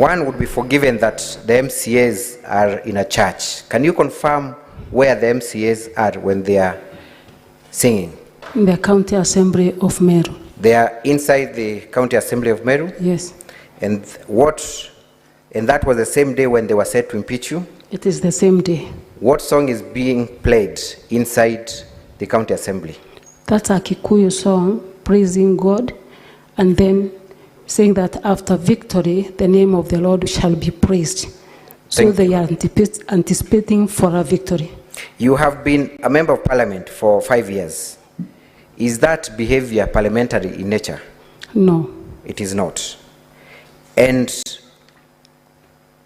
One would be forgiven that the MCAs are in a church. Can you confirm where the MCAs are when they are singing? In the County Assembly of Meru. They are inside the County Assembly of Meru? Yes. And that was the same day when they were set to impeach you? It is the same day. What song is being played inside the County Assembly? That's a Kikuyu song, praising God, and then saying that after victory, the name of the Lord shall be praised. So they are anticipating for a victory. You have been a member of parliament for 5 years. Is that behavior parliamentary in nature? No. It is not. And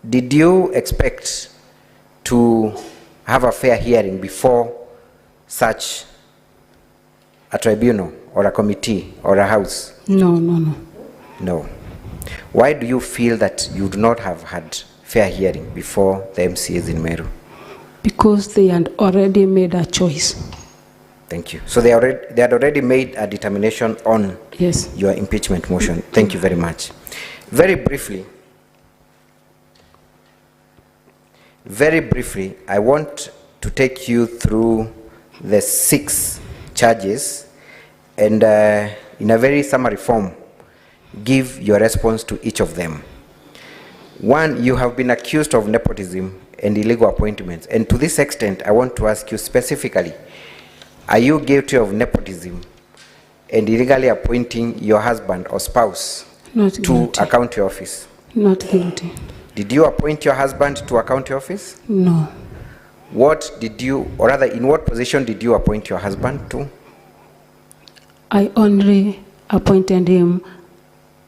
did you expect to have a fair hearing before such a tribunal or a committee or a house? No. No. Why do you feel that you do not have had fair hearing before the MCAs in Meru? Because they had already made a choice. Thank you. So they had already made a determination on your impeachment motion. Thank you very much. Very briefly, I want to take you through the 6 charges and in a very summary form, give your response to each of them. 1, you have been accused of nepotism and illegal appointments. And to this extent, I want to ask you specifically, are you guilty of nepotism and illegally appointing your husband or spouse to a county office? Not guilty. Did you appoint your husband to a county office? No. In what position did you appoint your husband to? I only appointed him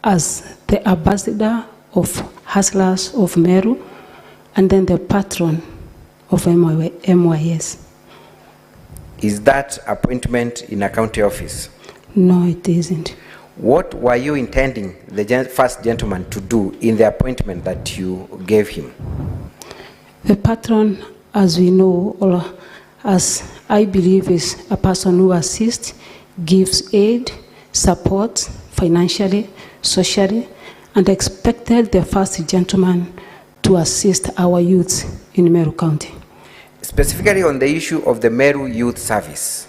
as the ambassador of Hustlers of Meru and then the patron of MYS. Is that appointment in a county office? No, it isn't. What were you intending the first gentleman to do in the appointment that you gave him? The patron, as we know, or as I believe, is a person who assists, gives aid, support financially, socially, and expected the first gentleman to assist our youth in Meru County. Specifically on the issue of the Meru Youth Service,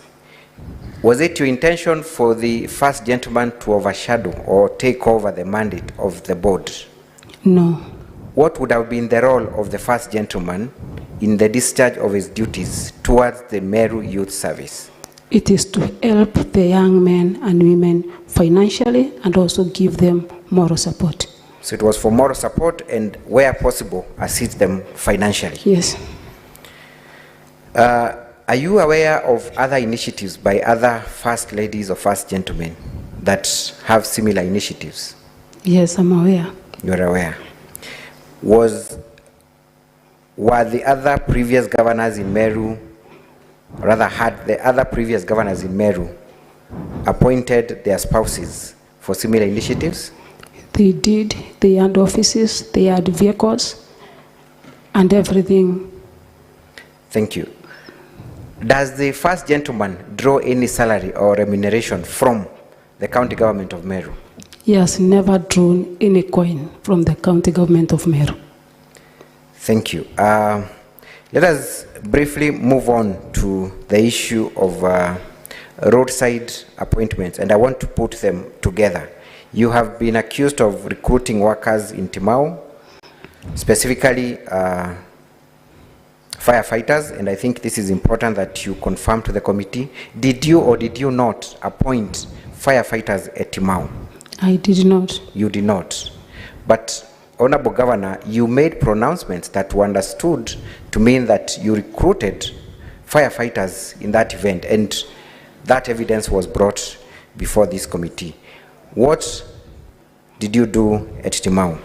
was it your intention for the first gentleman to overshadow or take over the mandate of the board? No. What would have been the role of the first gentleman in the discharge of his duties towards the Meru Youth Service? It is to help the young men and women financially and also give them moral support. So it was for moral support and, where possible, assist them financially? Yes. Are you aware of other initiatives by other first ladies or first gentlemen that have similar initiatives? Yes, I'm aware. You're aware. Were the other previous governors in Meru, or rather had the other previous governors in Meru appointed their spouses for similar initiatives? They did. They had offices, they had vehicles, and everything. Thank you. Does the first gentleman draw any salary or remuneration from the county government of Meru? He has never drawn any coin from the county government of Meru. Thank you. Let us briefly move on to the issue of roadside appointments, and I want to put them together. You have been accused of recruiting workers in Timau, specifically firefighters, and I think this is important that you confirm to the committee. Did you or did you not appoint firefighters at Timau? I did not. You did not. But, Honorable Governor, you made pronouncements that were understood to mean that you recruited firefighters in that event, and that evidence was brought before this committee. What did you do at Timau?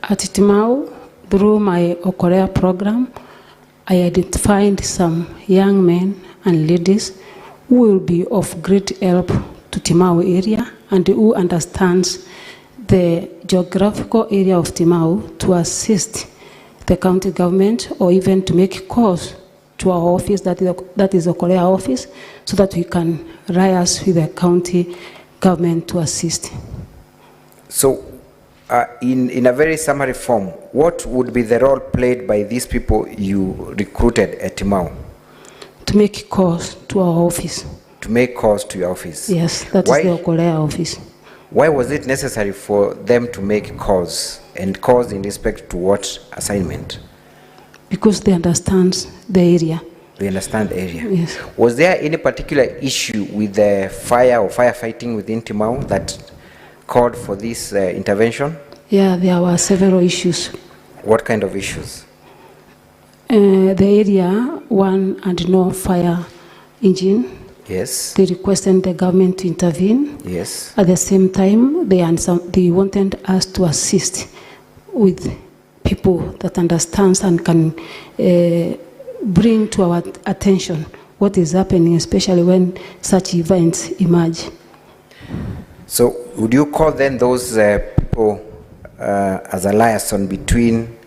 At Timau, through my Okorea program, I identified some young men and ladies who will be of great help to Timau area and who understands the geographical area of Timau to assist the county government or even to make calls to our office, that is Okorea office, so that we can liaise with the county government to assist. So In a very summary form, what would be the role played by these people you recruited at Timau? To make calls to our office. To make calls to your office? Yes, that is the Okolea office. Why was it necessary for them to make calls, and calls in respect to what assignment? Because they understand the area. They understand the area? Yes. Was there any particular issue with the fire or firefighting within Timau that called for this intervention? Yeah, there were several issues. What kind of issues? The area, one and no fire engine. Yes. They requested the government to intervene. Yes. At the same time, they wanted us to assist with people that understands and can bring to our attention what is happening, especially when such events emerge. So would you call then those people as a liaison between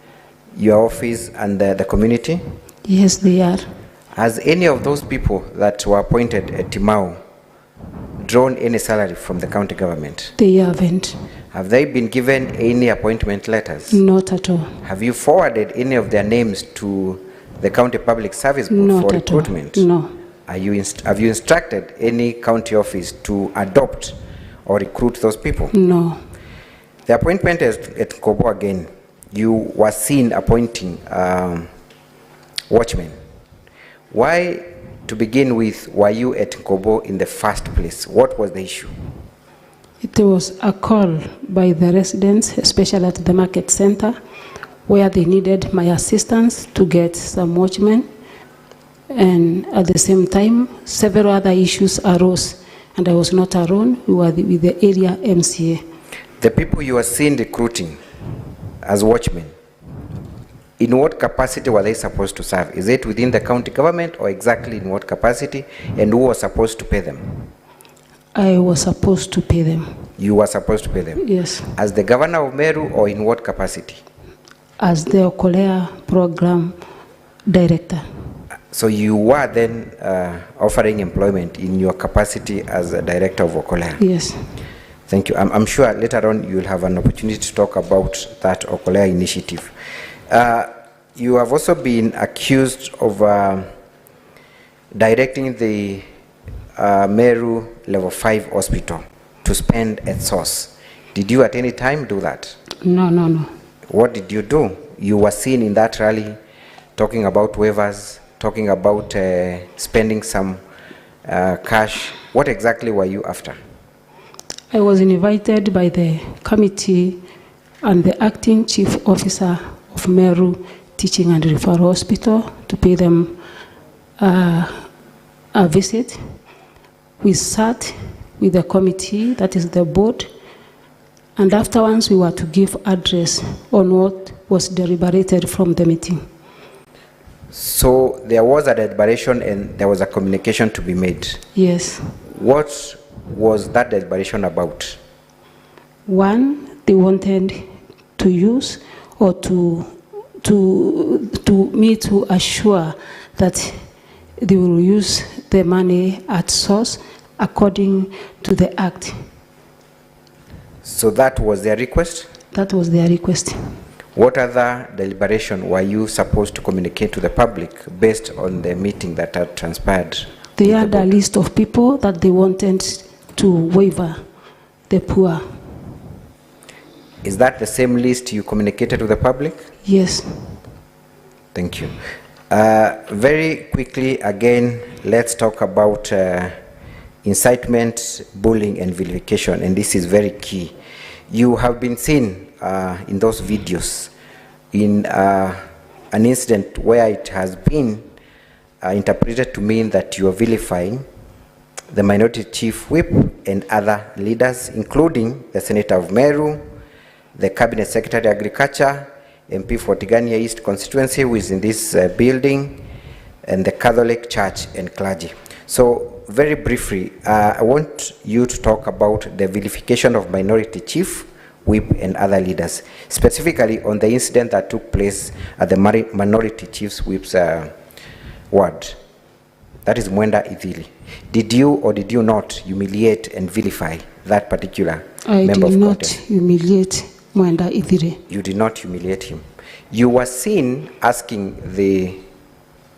your office and the community? Yes, they are. Has any of those people that were appointed at Timau drawn any salary from the county government? They haven't. Have they been given any appointment letters? Not at all. Have you forwarded any of their names to the county public service board Not for at all. recruitment? No. Have you instructed any county office to adopt or recruit those people? No. The appointment at Kobo again, you were seen appointing watchmen. Why, to begin with, were you at Kobo in the first place? What was the issue? It was a call by the residents, especially at the market center, where they needed my assistance to get some watchmen. And at the same time, several other issues arose, and I was not alone. We were with the area MCA. The people you were seen recruiting as watchmen, in what capacity were they supposed to serve? Is it within the county government, or exactly in what capacity, and who was supposed to pay them? I was supposed to pay them. You were supposed to pay them? Yes. As the governor of Meru, or in what capacity? As the Okolea program director. So you were then offering employment in your capacity as a director of Okolea? Yes. Thank you. I'm sure later on you will have an opportunity to talk about that Okolea initiative. You have also been accused of directing the Meru Level 5 hospital to spend at source. Did you at any time do that? No. What did you do? You were seen in that rally talking about waivers, talking about spending some cash. What exactly were you after? I was invited by the committee and the acting chief officer of Meru Teaching and Referral Hospital to pay them a visit. We sat with the committee, that is the board, and afterwards we were to give address on what was deliberated from the meeting. So there was a deliberation and there was a communication to be made? Yes. What was that deliberation about? One, they wanted to use or to assure that they will use the money at source according to the act. So that was their request? That was their request. What other deliberation were you supposed to communicate to the public based on the meeting that had transpired? They had a list of people that they wanted to waiver the poor. Is that the same list you communicated to the public? Yes. Thank you. Very quickly, again, let's talk about incitement, bullying, and vilification, and this is very key. You have been seen in those videos in an incident where it has been interpreted to mean that you are vilifying the minority chief whip and other leaders, including the Senator of Meru, the Cabinet Secretary Agriculture, MP for Tigania East constituency, who is in this building, and the Catholic Church and clergy. So very briefly, I want you to talk about the vilification of minority chief, whip, and other leaders, specifically on the incident that took place at the minority chief's whip's ward. That is Mwenda Ithili. Did you or did you not humiliate and vilify that particular member of I did not Congress? humiliate Mwenda Ithire. You did not humiliate him. You were seen asking the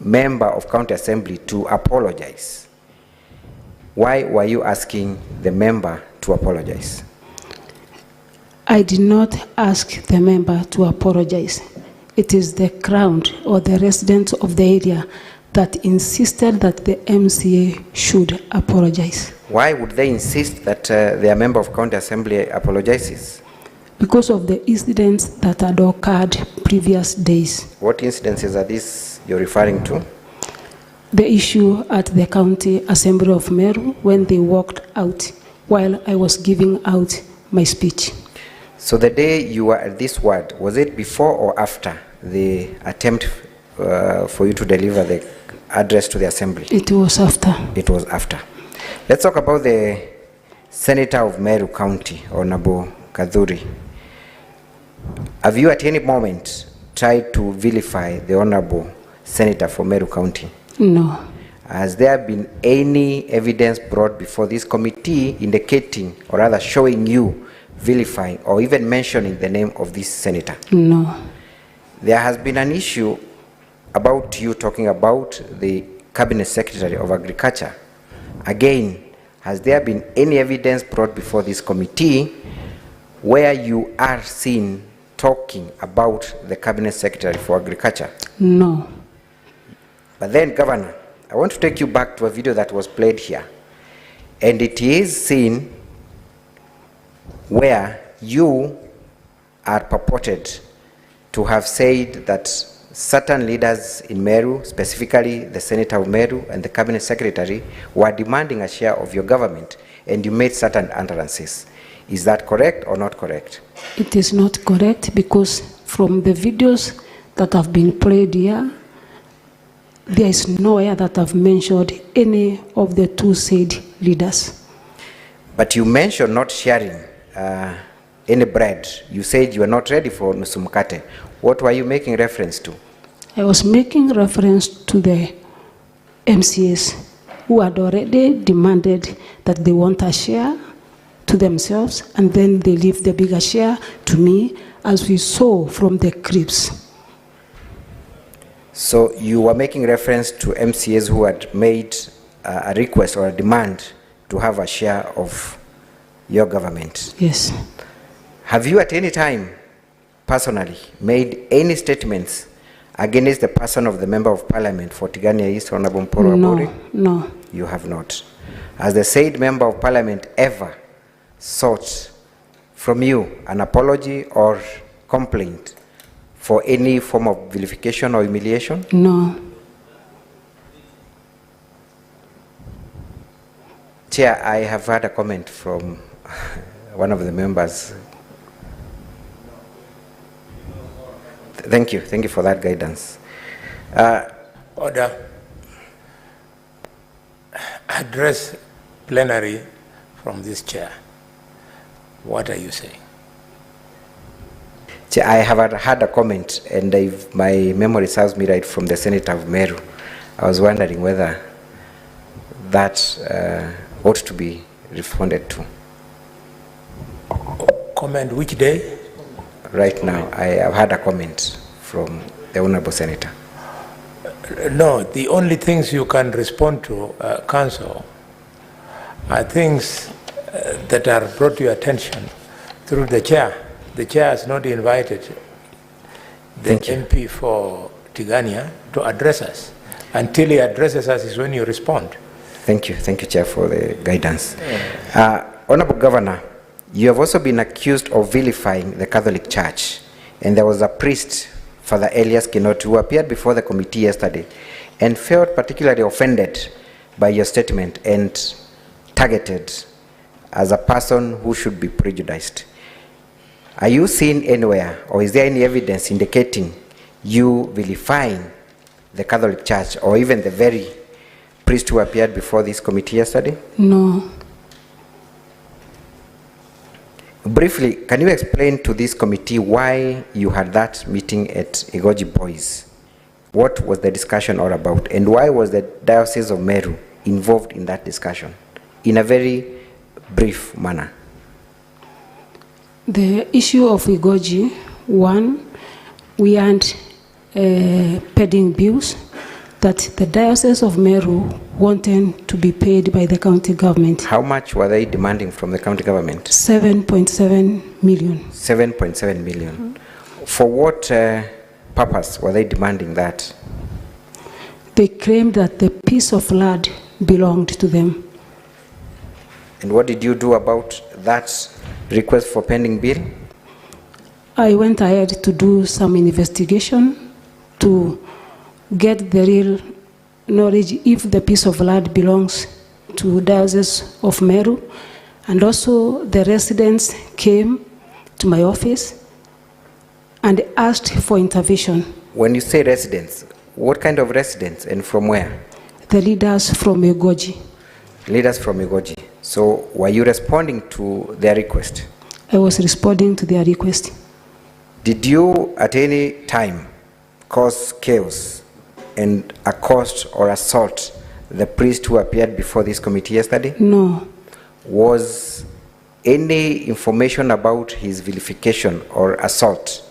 member of County Assembly to apologize. Why were you asking the member to apologize? I did not ask the member to apologize. It is the crowd or the residents of the area that insisted that the MCA should apologize. Why would they insist that their member of County Assembly apologizes? Because of the incidents that had occurred previous days. What incidences are these you're referring to? The issue at the County Assembly of Meru when they walked out while I was giving out my speech. So the day you were at this word, was it before or after the attempt for you to deliver the address to the assembly? It was after. It was after. Let's talk about the Senator of Meru County, Honorable Kadhuri. Have you at any moment tried to vilify the Honorable Senator for Meru County? No. Has there been any evidence brought before this committee indicating or rather showing you vilifying or even mentioning the name of this senator? No. There has been an issue about you talking about the Cabinet Secretary of Agriculture. Again, has there been any evidence brought before this committee where you are seen talking about the Cabinet Secretary for Agriculture? No. But then, Governor, I want to take you back to a video that was played here. And it is seen where you are purported to have said that certain leaders in Meru, specifically the Senator of Meru and the Cabinet Secretary, were demanding a share of your government, and you made certain utterances. Is that correct or not correct? It is not correct because from the videos that have been played here, there is nowhere that I've mentioned any of the two said leaders. But you mentioned not sharing any bread. You said you are not ready for nusumkate. What were you making reference to? I was making reference to the MCAs who had already demanded that they want a share to themselves and then they leave the bigger share to me, as we saw from the clips. So you were making reference to MCAs who had made a request or a demand to have a share of your government? Yes. Have you at any time personally made any statements against the person of the Member of Parliament for Tigania East, Honorable Mporo Abori? No. You have not. Has the said Member of Parliament ever sought from you an apology or complaint for any form of vilification or humiliation? No. Chair, I have had a comment from one of the members. Thank you for that guidance. Order. Address plenary from this chair. What are you saying? Chair, I have had a comment, and if my memory serves me right, from the Senator of Meru. I was wondering whether that ought to be responded to. Comment which day? Right now, I have had a comment from the Honorable Senator. No, the only things you can respond to, Council, are things that are brought to your attention through the chair. The chair has not invited the MP for Tigania to address us. Until he addresses us is when you respond. Thank you, Chair, for the guidance. Honorable Governor, you have also been accused of vilifying the Catholic Church, and there was a priest, Father Elias Kinoti, who appeared before the committee yesterday and felt particularly offended by your statement and targeted as a person who should be prejudiced. Are you seen anywhere, or is there any evidence indicating you vilifying the Catholic Church or even the very priest who appeared before this committee yesterday? No. Briefly, can you explain to this committee why you had that meeting at Igoji Boys? What was the discussion all about, and why was the Diocese of Meru involved in that discussion in a very brief manner? The issue of Igoji, one, we earned pending bills that the Diocese of Meru wanted to be paid by the county government. How much were they demanding from the county government? 7.7 million. 7.7 million. For what purpose were they demanding that? They claimed that the piece of land belonged to them. And what did you do about that request for pending bill? I went ahead to do some investigation to get the real knowledge if the piece of land belongs to Diocese of Meru. And also the residents came to my office and asked for intervention. When you say residents, what kind of residents and from where? The leaders from Igoji. Leaders from Igoji. So were you responding to their request? I was responding to their request. Did you at any time cause chaos and accost or assault the priest who appeared before this committee yesterday? No. Was any information about his vilification or assault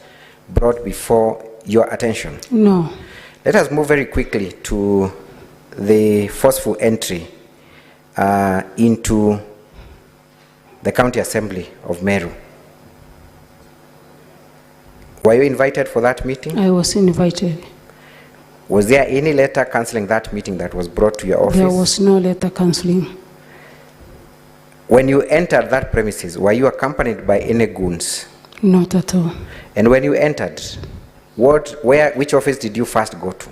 brought before your attention? No. Let us move very quickly to the forceful entry into the County Assembly of Meru. Were you invited for that meeting? I was invited. Was there any letter cancelling that meeting that was brought to your office? There was no letter cancelling. When you entered that premises, were you accompanied by any goons? Not at all. And when you entered, which office did you first go to?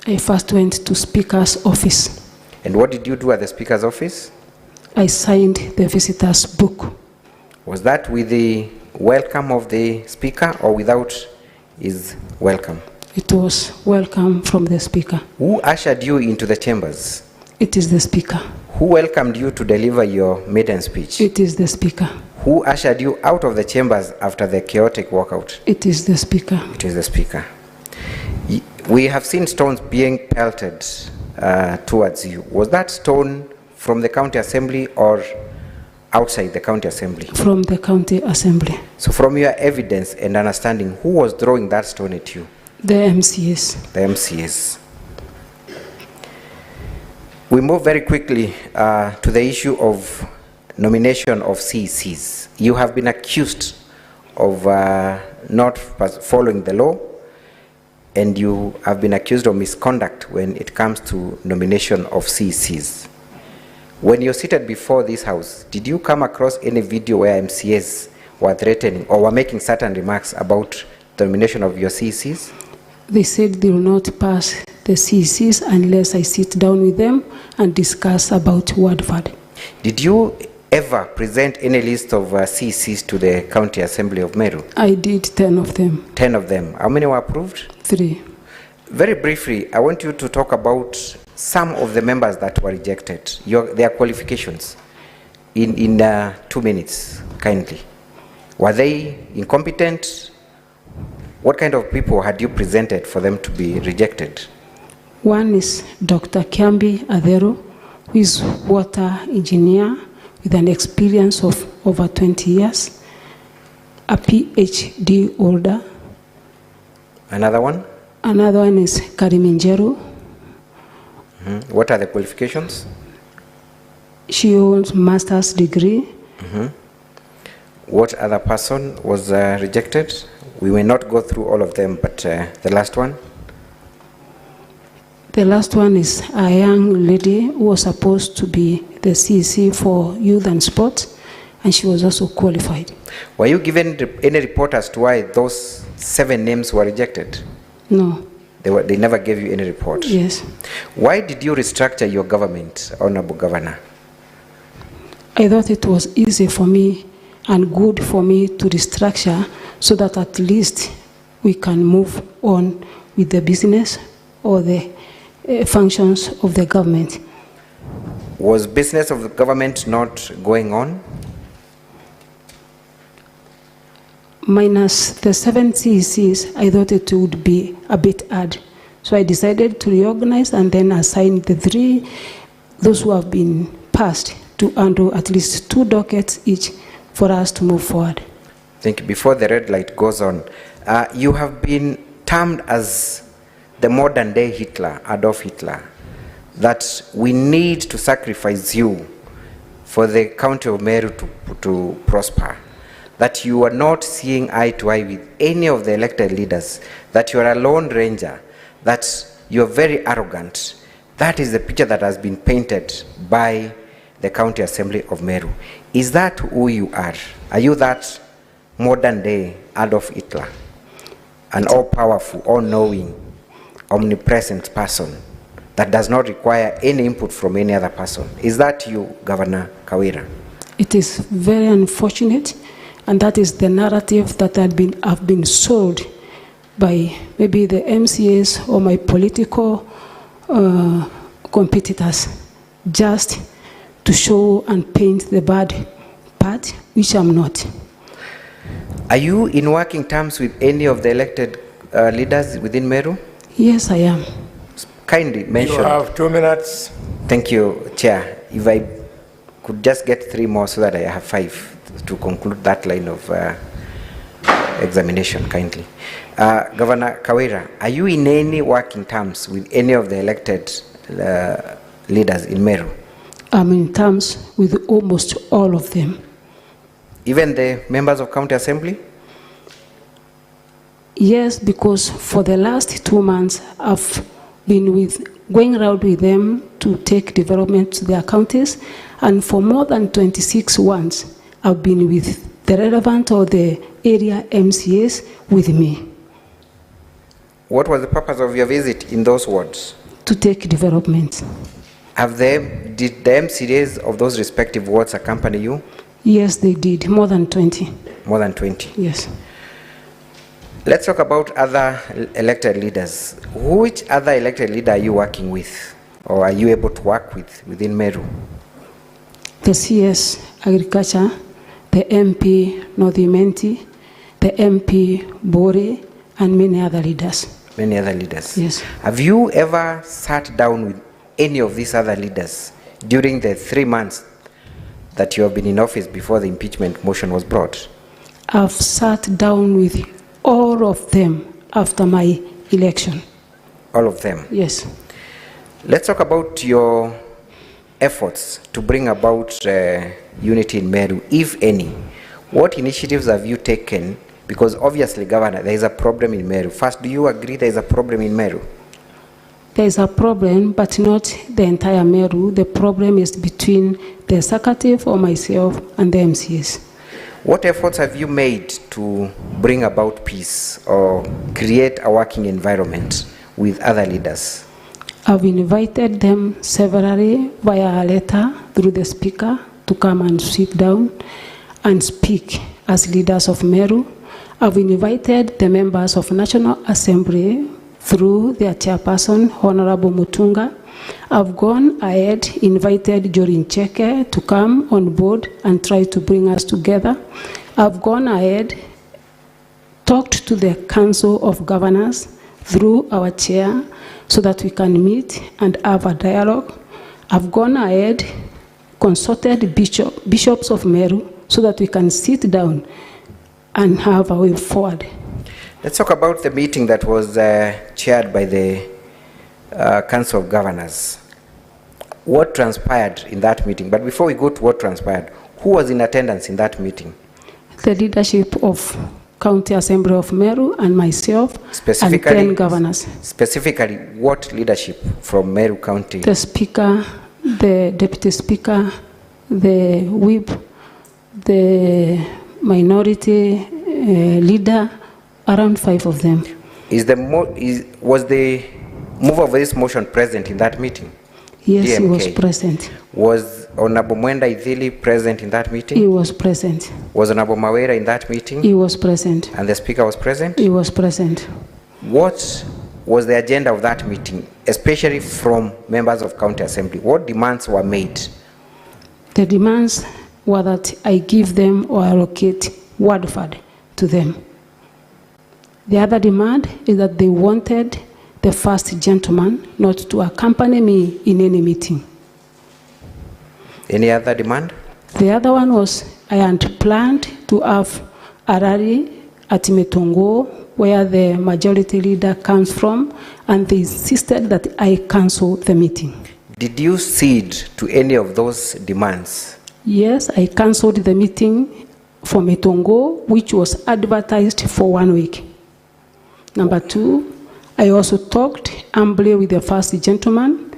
I first went to Speaker's office. And what did you do at the Speaker's office? I signed the visitor's book. Was that with the welcome of the Speaker or without his welcome? It was welcome from the Speaker. Who ushered you into the chambers? It is the Speaker. Who welcomed you to deliver your maiden speech? It is the Speaker. Who ushered you out of the chambers after the chaotic walkout? It is the Speaker. It is the Speaker. We have seen stones being pelted towards you. Was that stone from the County Assembly or outside the County Assembly? From the County Assembly. So from your evidence and understanding, who was throwing that stone at you? The MCS. The MCS. We move very quickly to the issue of nomination of CECs. You have been accused of not following the law, and you have been accused of misconduct when it comes to nomination of CECs. When you're seated before this house, did you come across any video where MCAs were threatening or were making certain remarks about the nomination of your CECs? They said they will not pass the CECs unless I sit down with them and discuss about word fund. Did you ever present any list of CECs to the County Assembly of Meru? I did 10 of them. 10 of them. How many were approved? 3. Very briefly, I want you to talk about some of the members that were rejected, their qualifications, in 2 minutes, kindly. Were they incompetent? What kind of people had you presented for them to be rejected? One is Dr. Kiambi Adero, who is water engineer with an experience of over 20 years, a PhD holder. Another one? Another one is Kariminjeru. What are the qualifications? She owns master's degree. What other person was rejected? We may not go through all of them, but the last one? The last one is a young lady who was supposed to be the CEC for youth and sports, and she was also qualified. Were you given any report as to why those 7 names were rejected? No. They never gave you any report? Yes. Why did you restructure your government, Honorable Governor? I thought it was easy for me and good for me to restructure so that at least we can move on with the business or the functions of the government. Was business of the government not going on? Minus the 7 CECs, I thought it would be a bit hard. So I decided to reorganize and then assign the 3, those who have been passed, to handle at least 2 dockets each for us to move forward. Thank you. Before the red light goes on, you have been termed as the modern day Hitler, Adolf Hitler, that we need to sacrifice you for the county of Meru to prosper, that you are not seeing eye to eye with any of the elected leaders, that you are a lone ranger, that you are very arrogant. That is the picture that has been painted by the County Assembly of Meru. Is that who you are? Are you that modern day Adolf Hitler? An all-powerful, all-knowing, omnipresent person that does not require any input from any other person. Is that you, Governor Kawira? It is very unfortunate, and that is the narrative that have been sold by maybe the MCAs or my political competitors, just to show and paint the bad part, which I'm not. Are you in working terms with any of the elected leaders within Meru? Yes, I am. Kindly mention. You have 2 minutes. Thank you, Chair. If I could just get 3 more so that I have 5 to conclude that line of examination, kindly. Governor Kawira, are you in any working terms with any of the elected leaders in Meru? I'm in terms with almost all of them. Even the members of County Assembly? Yes, because for the last 2 months, I've been going around with them to take development to their counties, and for more than 26 ones, I've been with the relevant or the area MCAs with me. What was the purpose of your visit in those wards? To take development. Did the MCAs of those respective wards accompany you? Yes, they did. More than 20. More than 20? Yes. Let's talk about other elected leaders. Which other elected leader are you working with, or are you able to work with within Meru? The CS Agriculture, the MP North Imenti, the MP Bore, and many other leaders. Many other leaders? Yes. Have you ever sat down with any of these other leaders during the 3 months that you have been in office before the impeachment motion was brought? I've sat down with all of them after my election. All of them? Yes. Let's talk about your efforts to bring about unity in Meru, if any. What initiatives have you taken? Because obviously, Governor, there is a problem in Meru. First, do you agree there is a problem in Meru? There is a problem, but not the entire Meru. The problem is between the executive or myself and the MCAs. What efforts have you made to bring about peace or create a working environment with other leaders? I've invited them severally via a letter through the speaker to come and sit down and speak as leaders of Meru. I've invited the members of National Assembly through their chairperson, Honorable Mutunga. I've gone ahead, invited Jorin Cheke to come on board and try to bring us together. I've gone ahead, talked to the Council of Governors through our chair so that we can meet and have a dialogue. I've gone ahead, consulted bishops of Meru so that we can sit down and have a way forward. Let's talk about the meeting that was chaired by the Council of Governors. What transpired in that meeting? But before we go to what transpired, who was in attendance in that meeting? The leadership of County Assembly of Meru and myself and 10 governors. Specifically, what leadership from Meru County? The Speaker, the Deputy Speaker, the Whip, the Minority Leader, around 5 of them. Was the mover of this motion present in that meeting? Yes, DMK. He was present. Was Honorable Mwenda Idhili present in that meeting? He was present. Was Honorable Mawera in that meeting? He was present. And the Speaker was present? He was present. What was the agenda of that meeting, especially from members of County Assembly? What demands were made? The demands were that I give them or allocate Wadford to them. The other demand is that they wanted the first gentleman not to accompany me in any meeting. Any other demand? The other one was I had planned to have a rally at Metongo, where the majority leader comes from, and they insisted that I cancel the meeting. Did you cede to any of those demands? Yes, I cancelled the meeting for Metongo, which was advertised for 1 week. Number 2, I also talked humbly with the first gentleman,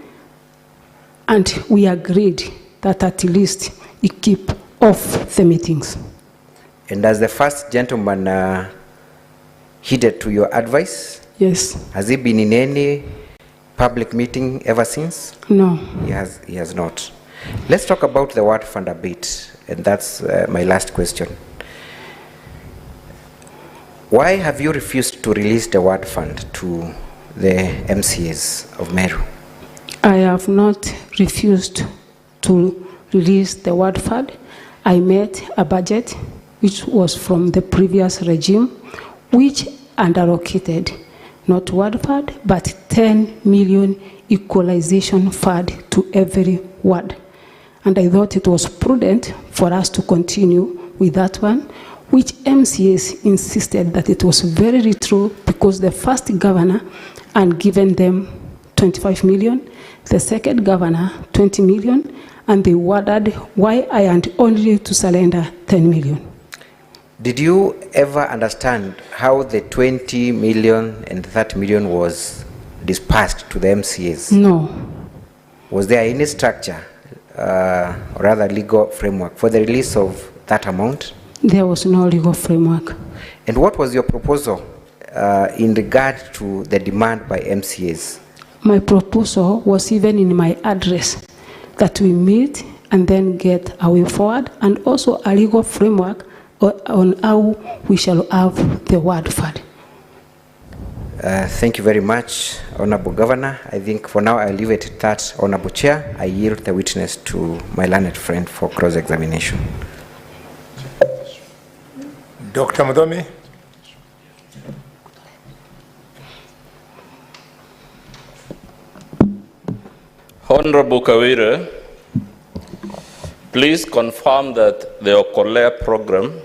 and we agreed that at least he keep off the meetings. And has the first gentleman heeded to your advice? Yes. Has he been in any public meeting ever since? No. He has not. Let's talk about the word fund a bit, and that's my last question. Why have you refused to release the word fund to the MCAs of Meru? I have not refused to release the word fund. I met a budget which was from the previous regime, which unallocated not word fund, but 10 million equalization fund to every ward. And I thought it was prudent for us to continue with that one, which MCAs insisted that it was very true because the first governor had given them 25 million, the second governor 20 million, and they wondered why I had only to surrender 10 million. Did you ever understand how the 20 million and 30 million was dispersed to the MCAs? No. Was there any structure, or rather legal framework for the release of that amount? There was no legal framework. And what was your proposal in regard to the demand by MCAs? My proposal was even in my address that we meet and then get a way forward, and also a legal framework on how we shall have the word fund. Thank you very much, Honorable Governor. I think for now I'll leave it at that. Honorable Chair, I yield the witness to my learned friend for cross-examination. Dr. Mudomi. Honorable Kawira, please confirm that the Okolea program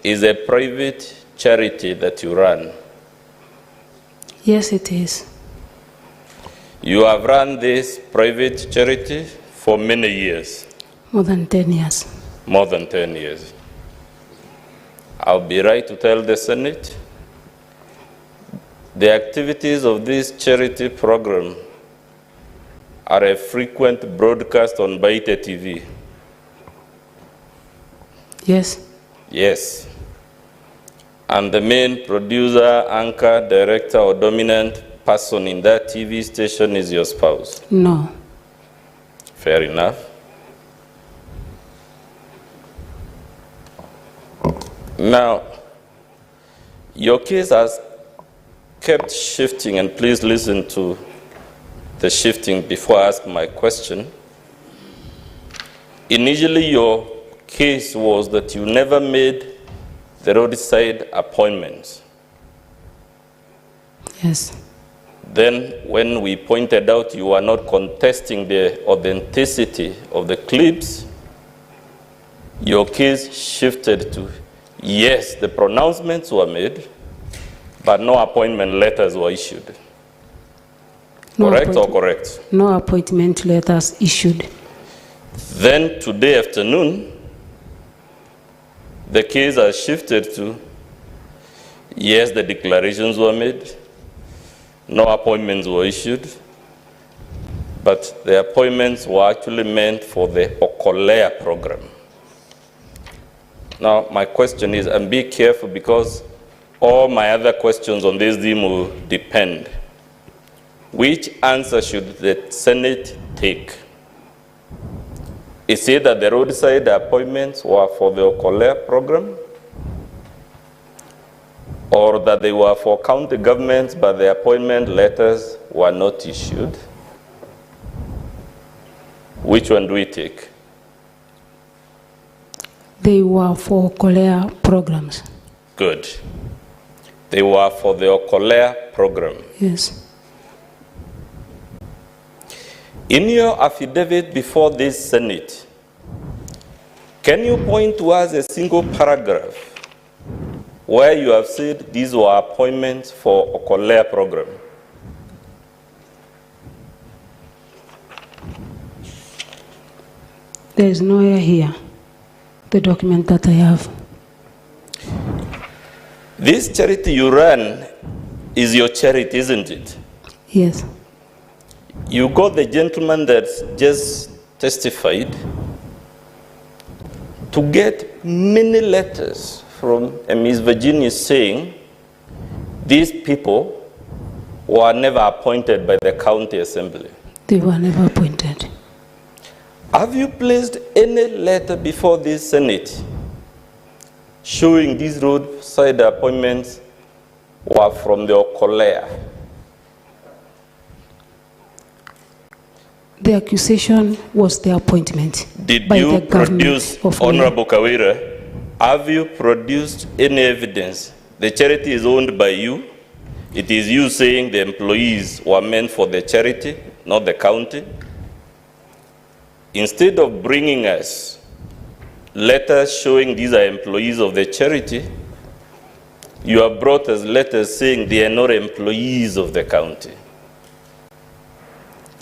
is a private charity that you run. Yes, it is. You have run this private charity for many years. More than 10 years. More than 10 years. I'll be right to tell the Senate the activities of this charity program are a frequent broadcast on Baite TV. Yes. Yes. And the main producer, anchor, director, or dominant person in that TV station is your spouse? No. Fair enough. Now, your case has kept shifting, and please listen to the shifting before I ask my question. Initially, your case was that you never made the roadside appointments. Yes. Then, when we pointed out you were not contesting the authenticity of the clips, your case shifted to, yes, the pronouncements were made, but no appointment letters were issued. Correct or correct? No appointment letters issued. Then today afternoon, the case has shifted to, yes, the declarations were made, no appointments were issued, but the appointments were actually meant for the Okolea program. Now, my question is, and be careful because all my other questions on this theme will depend. Which answer should the Senate take? Is it that the roadside appointments were for the Okolea program? Or that they were for county governments, but the appointment letters were not issued? Which one do we take? They were for Okolea programs. Good. They were for the Okolea program. Yes. In your affidavit before this Senate, can you point to us a single paragraph where you have said these were appointments for Okolea program? There is nowhere here, the document that I have. This charity you run is your charity, isn't it? Yes. You got the gentleman that just testified to get many letters from Ms. Virginia saying these people were never appointed by the county assembly. They were never appointed. Have you placed any letter before this Senate showing these roadside appointments were from the Okolea? The accusation was the appointment. Did by you the government produce, of Meru. Honorable Kawira, have you produced any evidence? The charity is owned by you. It is you saying the employees were meant for the charity, not the county. Instead of bringing us letters showing these are employees of the charity, you have brought us letters saying they are not employees of the county.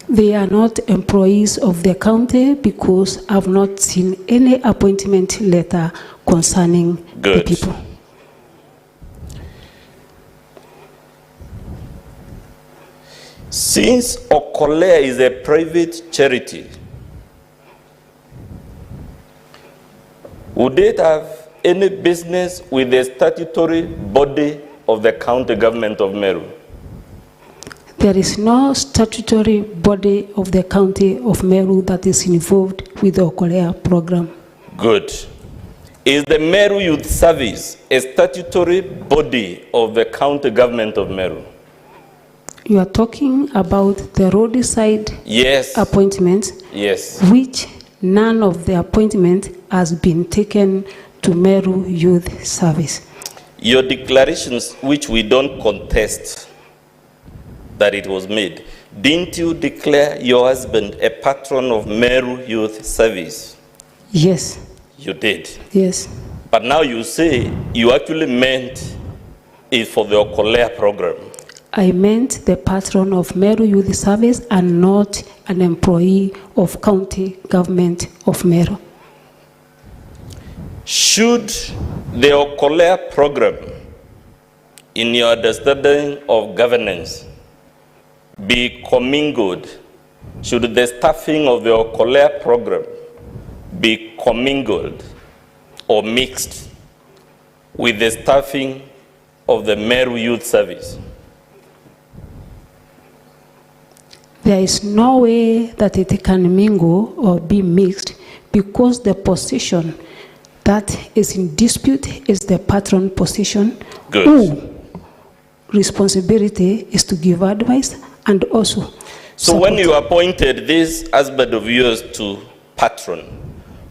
They are not employees of the county because I've not seen any appointment letter concerning Good. the people. Since Okolea is a private charity, would it have any business with the statutory body of the county government of Meru? There is no statutory body of the county of Meru that is involved with the Okolea program. Good. Is the Meru Youth Service a statutory body of the county government of Meru? You are talking about the roadside Yes. appointments, Yes. which none of the appointment has been taken to Meru Youth Service. Your declarations, which we don't contest that it was made, didn't you declare your husband a patron of Meru Youth Service? Yes, You did. yes. But now you say you actually meant it for the Okolea program. I meant the patron of Meru Youth Service and not an employee of county government of Meru. Should the Okolea program, in your understanding of governance, be commingled? Should the staffing of the Okolea program be commingled or mixed with the staffing of the Meru Youth Service? There is no way that it can mingle or be mixed because the position that is in dispute is the patron position. Good. Who responsibility is to give advice and also So support. when you appointed this husband of yours to patron,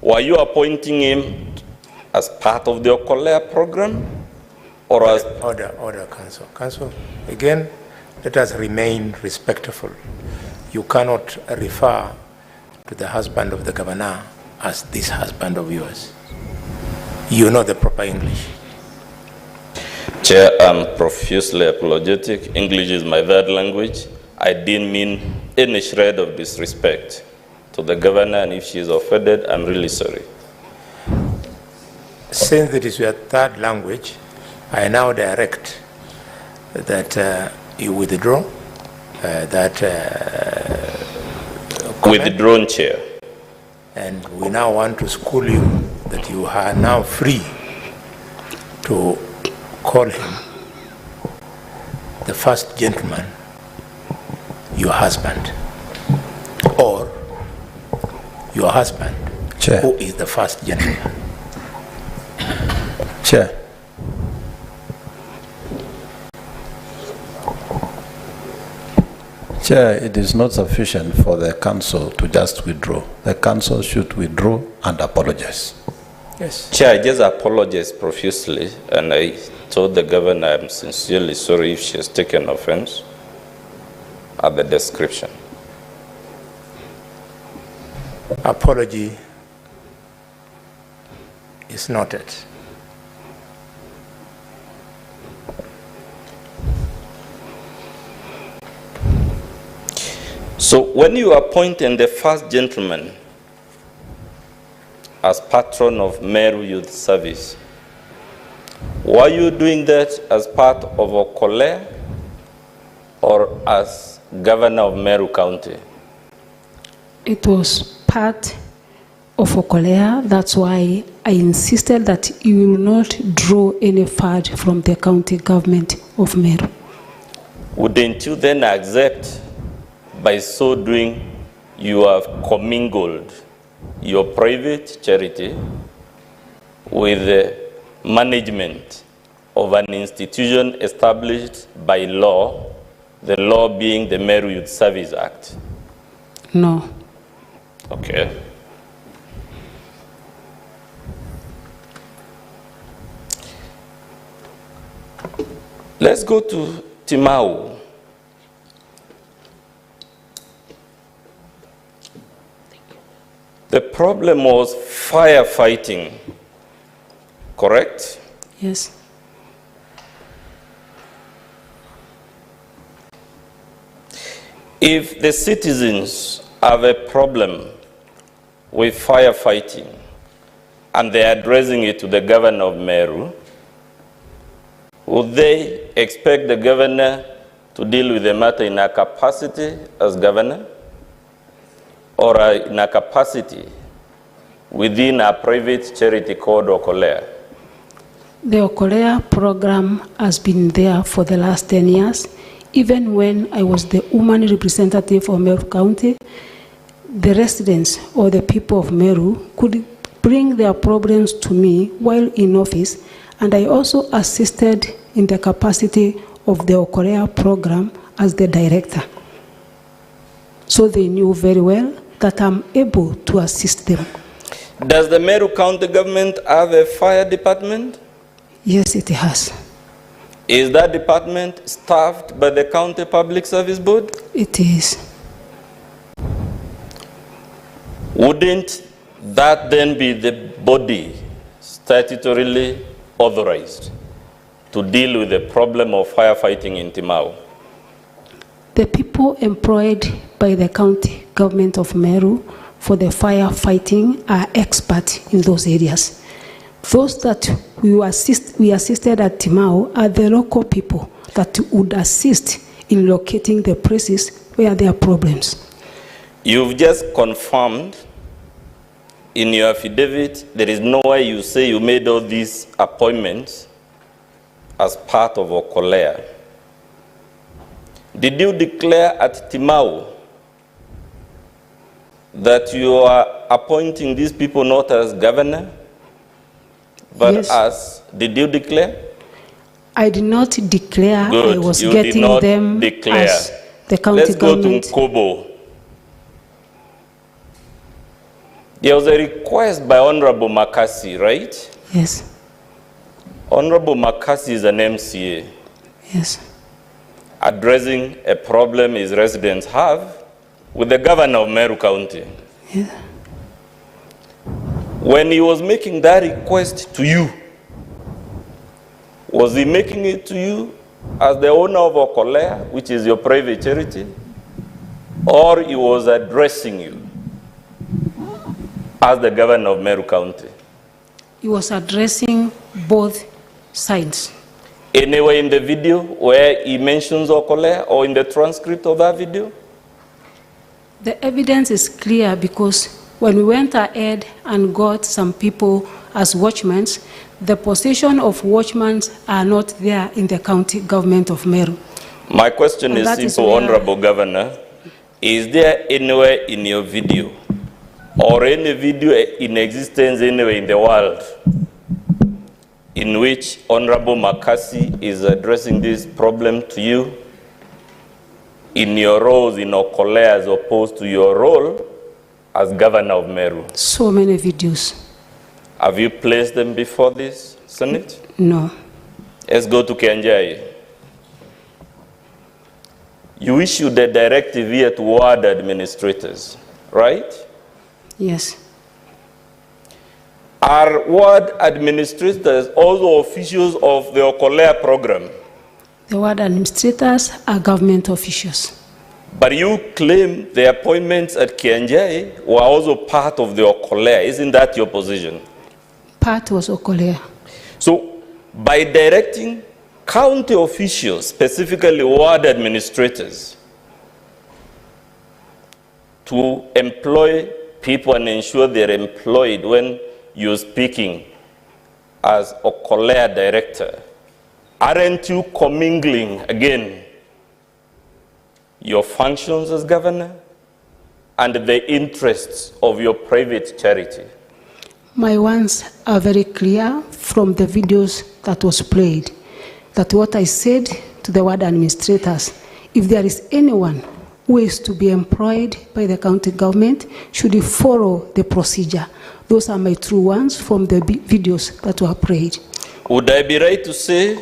were you appointing him as part of the Okolea program or as... Order, Council. Council, again, let us remain respectful. You cannot refer to the husband of the governor as this husband of yours. You know the proper English. Chair, I'm profusely apologetic. English is my third language. I didn't mean any shred of disrespect to the governor, and if she is offended, I'm really sorry. Since it is your third language, I now direct that you withdraw that comment. Withdrawn, Chair. And we now want to school you that you are now free to call him the first gentleman, your husband, or your husband, Chair. who is the first gentleman. Chair. Chair, it is not sufficient for the council to just withdraw. The council should withdraw and apologize. Yes. Chair, I just apologize profusely, and I told the governor I'm sincerely sorry if she has taken offense at the description. Apology is noted. So when you appointed the first gentleman as patron of Meru Youth Service, were you doing that as part of Okolea or as governor of Meru County? It was part of Okolea. That's why I insisted that you will not draw any fund from the county government of Meru. Wouldn't you then accept, by so doing, you have commingled your private charity with the management of an institution established by law, the law being the Meru Youth Service Act? No. Okay. Let's go to Timau. The problem was firefighting, correct? Yes. If the citizens have a problem with firefighting and they are addressing it to the governor of Meru, would they expect the governor to deal with the matter in a capacity as governor or in a capacity within a private charity called Okolea? The Okolea program has been there for the last 10 years. Even when I was the woman representative of Meru County, the residents or the people of Meru could bring their problems to me while in office, and I also assisted in the capacity of the Okolea program as the director. So they knew very well that I'm able to assist them. Does the Meru County government have a fire department? Yes, it has. Is that department staffed by the County Public Service Board? It is. Wouldn't that then be the body statutorily authorized to deal with the problem of firefighting in Timau? The people employed by the county government of Meru for the firefighting are experts in those areas. Those that we assisted at Timau are the local people that would assist in locating the places where there are problems. You've just confirmed in your affidavit, there is no way you say you made all these appointments as part of Okolea. Did you declare at Timau that you are appointing these people not as governor, but yes. as, did you declare? I did not declare. Good. I was You getting did not them declare. as the county Let's government. go to Nkobo. There was a request by Honorable Makasi, right? Yes. Honorable Makasi is an MCA. Yes. Addressing a problem his residents have with the governor of Meru County. Yeah. When he was making that request to you, was he making it to you as the owner of Okolea, which is your private charity, or he was addressing you as the governor of Meru County? He was addressing both sides. Anywhere in the video where he mentions Okolea or in the transcript of that video? The evidence is clear because when we went ahead and got some people as watchmen, the position of watchmen are not there in the county government of Meru. My question is simple, Honorable Governor. Is there anywhere in your video or any video in existence anywhere in the world in which Honorable Makasi is addressing this problem to you in your roles in Okolea as opposed to your role as governor of Meru? So many videos. Have you placed them before this Senate? No. Let's go to Kenjai. You issued a directive here to ward administrators, right? Yes. Are ward administrators also officials of the Okolea program? The ward administrators are government officials. But you claim the appointments at Kianjai were also part of the Okolea. Isn't that your position? Part was Okolea. So by directing county officials, specifically ward administrators, to employ people and ensure they're employed when you're speaking as Okolea director, aren't you commingling again your functions as governor and the interests of your private charity? My ones are very clear from the videos that was played, that what I said to the ward administrators, if there is anyone who is to be employed by the county government, should he follow the procedure. Those are my true ones from the videos that were played. Would I be right to say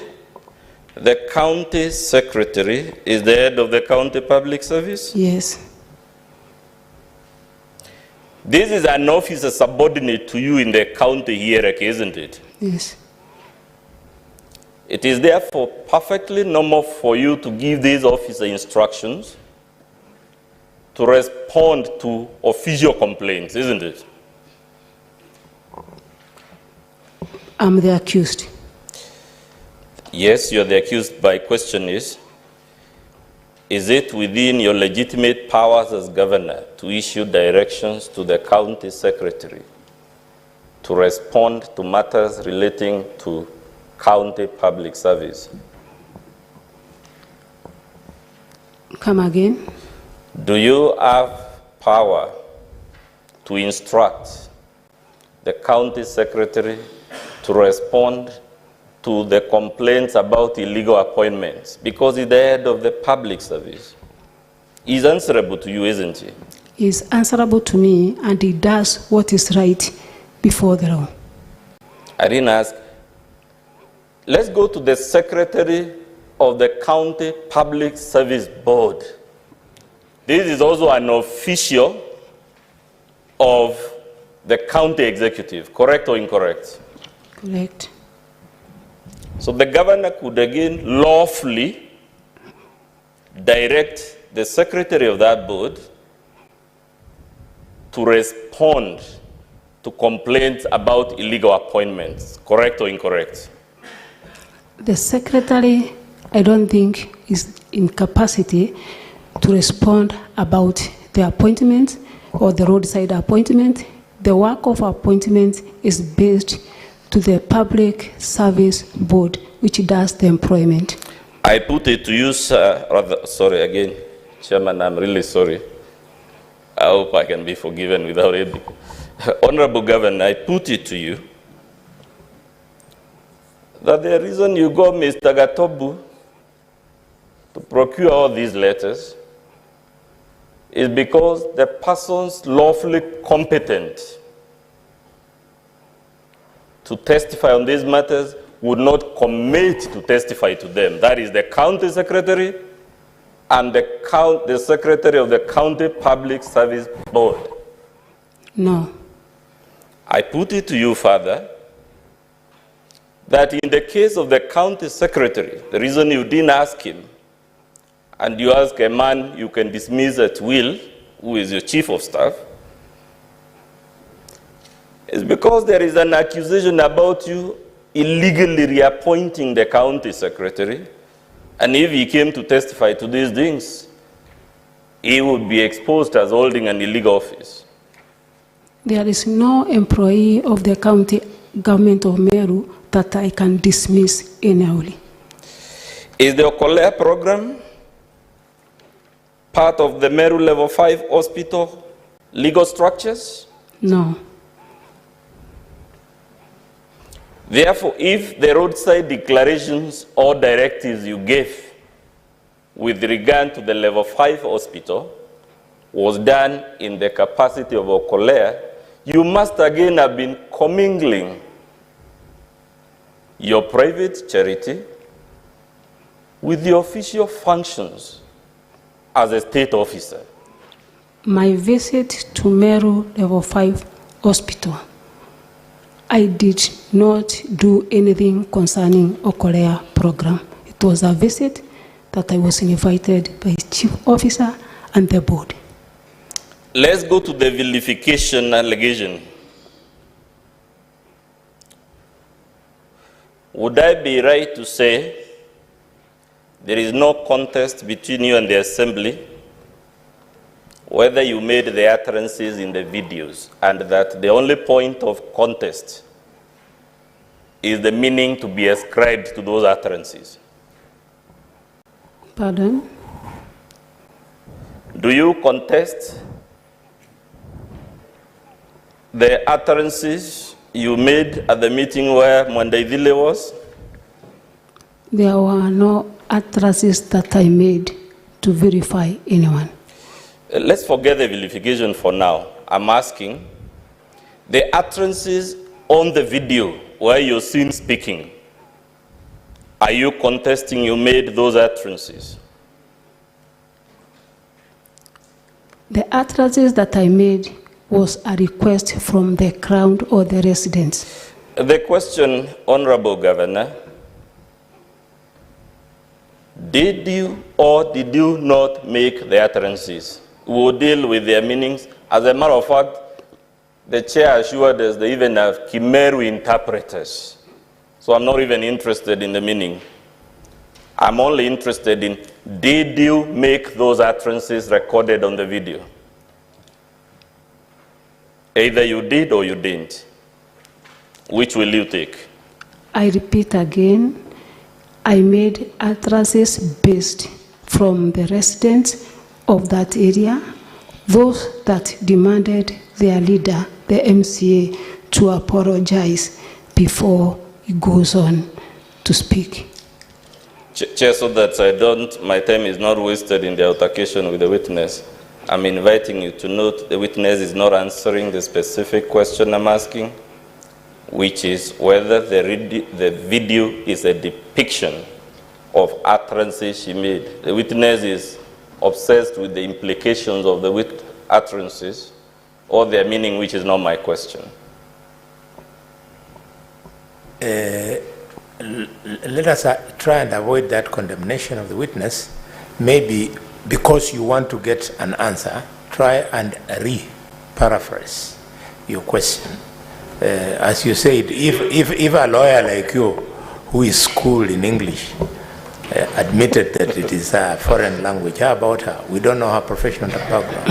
the county secretary is the head of the county public service? Yes. This is an officer subordinate to you in the county hierarchy, isn't it? Yes. It is therefore perfectly normal for you to give these officer instructions to respond to official complaints, isn't it? I'm the accused. Yes, you're the accused. My question is it within your legitimate powers as governor to issue directions to the county secretary to respond to matters relating to county public service? Come again? Do you have power to instruct the county secretary to respond to the complaints about illegal appointments? Because he's the head of the public service. He's answerable to you, isn't he? He's answerable to me, and he does what is right before the law. I didn't ask. Let's go to the secretary of the county public service board. This is also an official of the county executive, correct or incorrect? Correct. So the governor could again lawfully direct the secretary of that board to respond to complaints about illegal appointments, correct or incorrect? The secretary, I don't think, is in capacity to respond about the appointment or the roadside appointment. The work of appointment is based to the public service board, which does the employment. I put it to you, sir, sorry again, Chairman, I'm really sorry. I hope I can be forgiven without it. Honorable Governor, I put it to you that the reason you got Mr. Gatobu to procure all these letters is because the persons lawfully competent to testify on these matters would not commit to testify to them. That is the county secretary and the secretary of the county public service board. No. I put it to you, Father, that in the case of the county secretary, the reason you didn't ask him, and you ask a man you can dismiss at will, who is your chief of staff, is because there is an accusation about you illegally reappointing the county secretary, and if he came to testify to these things, he would be exposed as holding an illegal office. There is no employee of the county government of Meru that I can dismiss annually. Is the Okolea program part of the Meru Level 5 hospital legal structures? No. Therefore, if the roadside declarations or directives you gave with regard to the Level 5 hospital was done in the capacity of Okolea, you must again have been commingling your private charity with the official functions as a state officer. My visit to Meru Level 5 hospital, I did not do anything concerning Okolea program. It was a visit that I was invited by chief officer and the board. Let's go to the vilification allegation. Would I be right to say there is no contest between you and the assembly whether you made the utterances in the videos, and that the only point of contest is the meaning to be ascribed to those utterances? Pardon? Do you contest the utterances you made at the meeting where Mwandaivile was? There were no utterances that I made to verify anyone. Let's forget the vilification for now. I'm asking, the utterances on the video where you're seen speaking, are you contesting you made those utterances? The utterances that I made was a request from the crowd or the residents. The question, Honorable Governor, did you or did you not make the utterances? We will deal with their meanings. As a matter of fact, the chair assured us they even have Meru interpreters. So I'm not even interested in the meaning. I'm only interested in, did you make those utterances recorded on the video? Either you did or you didn't. Which will you take? I repeat again, I made utterances based from the residents of that area, those that demanded their leader, the MCA, to apologize before he goes on to speak. Chair, so that my time is not wasted in the altercation with the witness, I'm inviting you to note the witness is not answering the specific question I'm asking, which is whether the video is a depiction of utterances she made. The witness is obsessed with the implications of the utterances or their meaning, which is not my question. Let us try and avoid that condemnation of the witness. Maybe because you want to get an answer, try and re-paraphrase your question. As you said, if a lawyer like you, who is schooled in English, admitted that it is a foreign language, how about her? We don't know her professional background.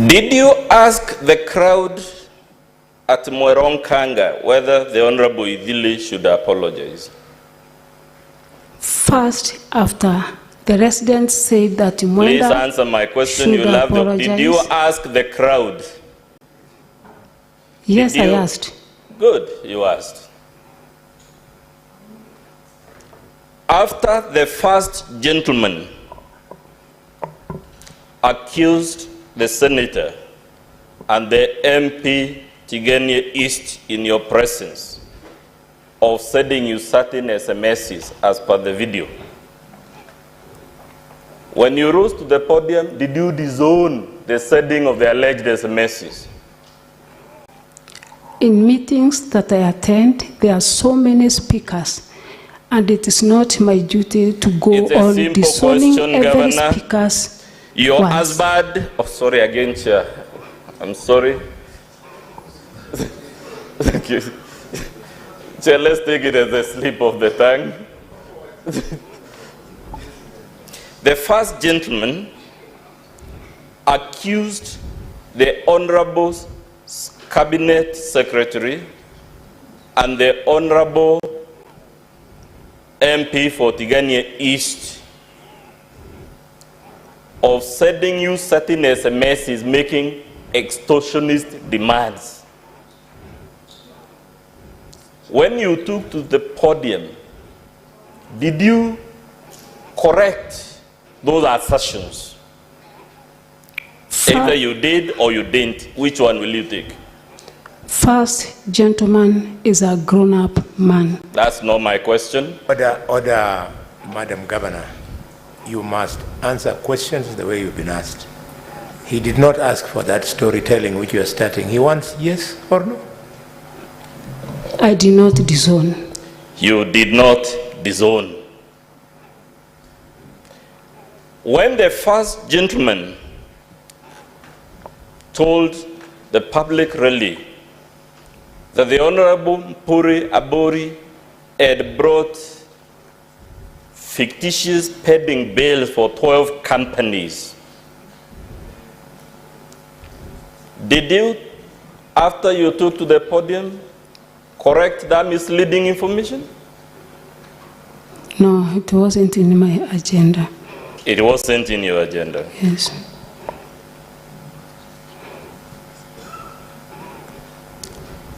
Did you ask the crowd at Mweronkanga whether the Honorable Idili should apologize? First, after the residents said that Please Mwenda answer my question. should Did you ask the crowd? Yes, I asked. Good, you asked. After the first gentleman accused the senator and the MP Tigania East in your presence of sending you certain SMSs as per the video, when you rose to the podium, did you disown the sending of the alleged SMSs? In meetings that I attend, there are so many speakers, and it is not my duty to go on disowning every speaker's Your words. husband, oh sorry again, Chair, I'm sorry. Thank you. Chair, let's take it as a slip of the tongue. The first gentleman accused the Honorable Cabinet Secretary and the Honorable MP for Tigania East of sending you certain SMSs making extortionist demands. When you took to the podium, did you correct those assertions? Either you did or you didn't. Which one will you take? First gentleman is a grown-up man. That's not my question. Order, Madam Governor. You must answer questions the way you've been asked. He did not ask for that storytelling which you are starting. He wants yes or no. I did not disown. You did not disown. When the first gentleman told the public rally that the Honorable Mpuri Abori had brought fictitious pending bails for 12 companies, did you, after you took to the podium, correct that misleading information? No, it wasn't in my agenda. It wasn't in your agenda. Yes.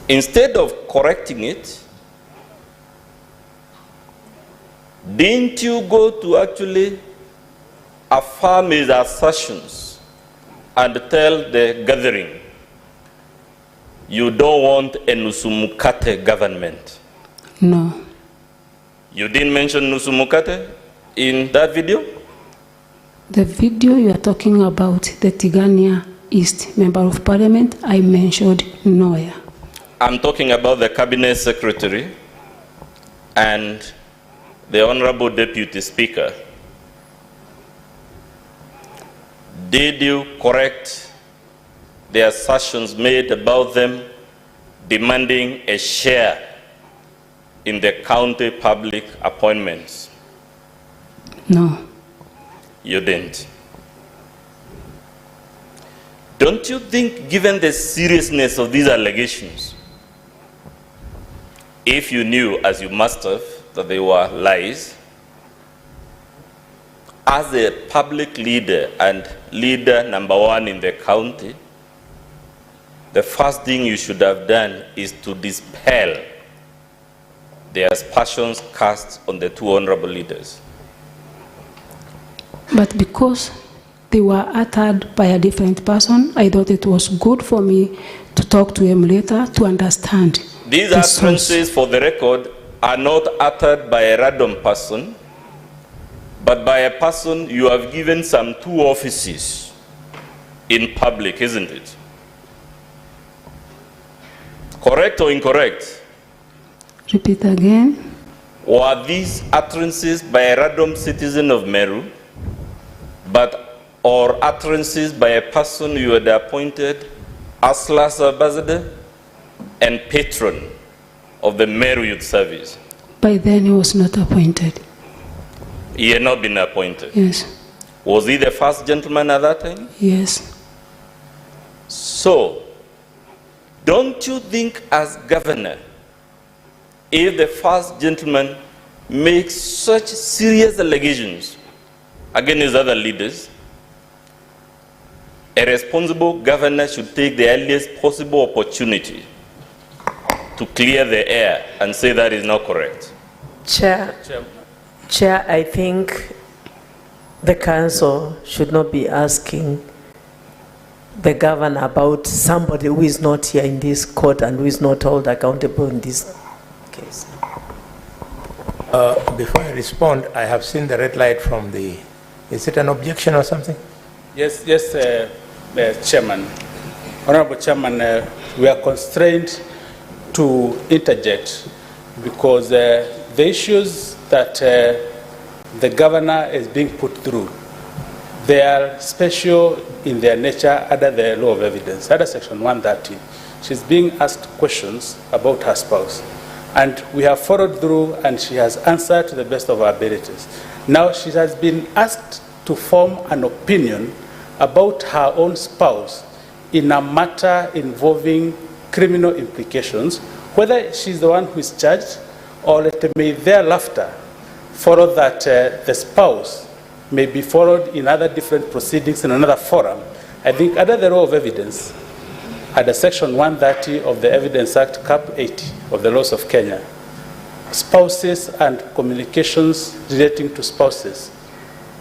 Instead of correcting it, didn't you go to actually affirm his assertions and tell the gathering you don't want a Nusumukate government? No. You didn't mention Nusumukate in that video? The video you are talking about, the Tigania East Member of Parliament, I mentioned nowhere. I'm talking about the Cabinet Secretary and the Honorable Deputy Speaker. Did you correct the assertions made about them demanding a share in the county public appointments? No. You didn't. Don't you think, given the seriousness of these allegations, if you knew, as you must have, that they were lies, as a public leader and leader number one in the county, the first thing you should have done is to dispel the aspersions cast on the two honorable leaders? But because they were uttered by a different person, I thought it was good for me to talk to him later to understand. These the utterances, source. for the record, are not uttered by a random person, but by a person you have given some 2 offices in public, isn't it? Correct or incorrect? Repeat again. Were these utterances by a random citizen of Meru, or utterances by a person you had appointed as last ambassador and patron of the Meru Youth Service? By then he was not appointed. He had not been appointed. Yes. Was he the first gentleman at that time? Yes. So, don't you think as governor, if the first gentleman makes such serious allegations against other leaders, a responsible governor should take the earliest possible opportunity to clear the air and say that is not correct? Chair, I think the council should not be asking the governor about somebody who is not here in this court and who is not held accountable in this case. Before I respond, I have seen the red light from the, is it an objection or something? Yes, Chairman. Honorable Chairman, we are constrained to interject because the issues that the governor is being put through, they are special in their nature under the law of evidence, under Section 130. She's being asked questions about her spouse. And we have followed through and she has answered to the best of her abilities. Now she has been asked to form an opinion about her own spouse in a matter involving criminal implications, whether she's the one who is charged or it may thereafter follow that the spouse may be followed in other different proceedings in another forum. I think under the law of evidence, under Section 130 of the Evidence Act, Cap 80 of the laws of Kenya, spouses and communications relating to spouses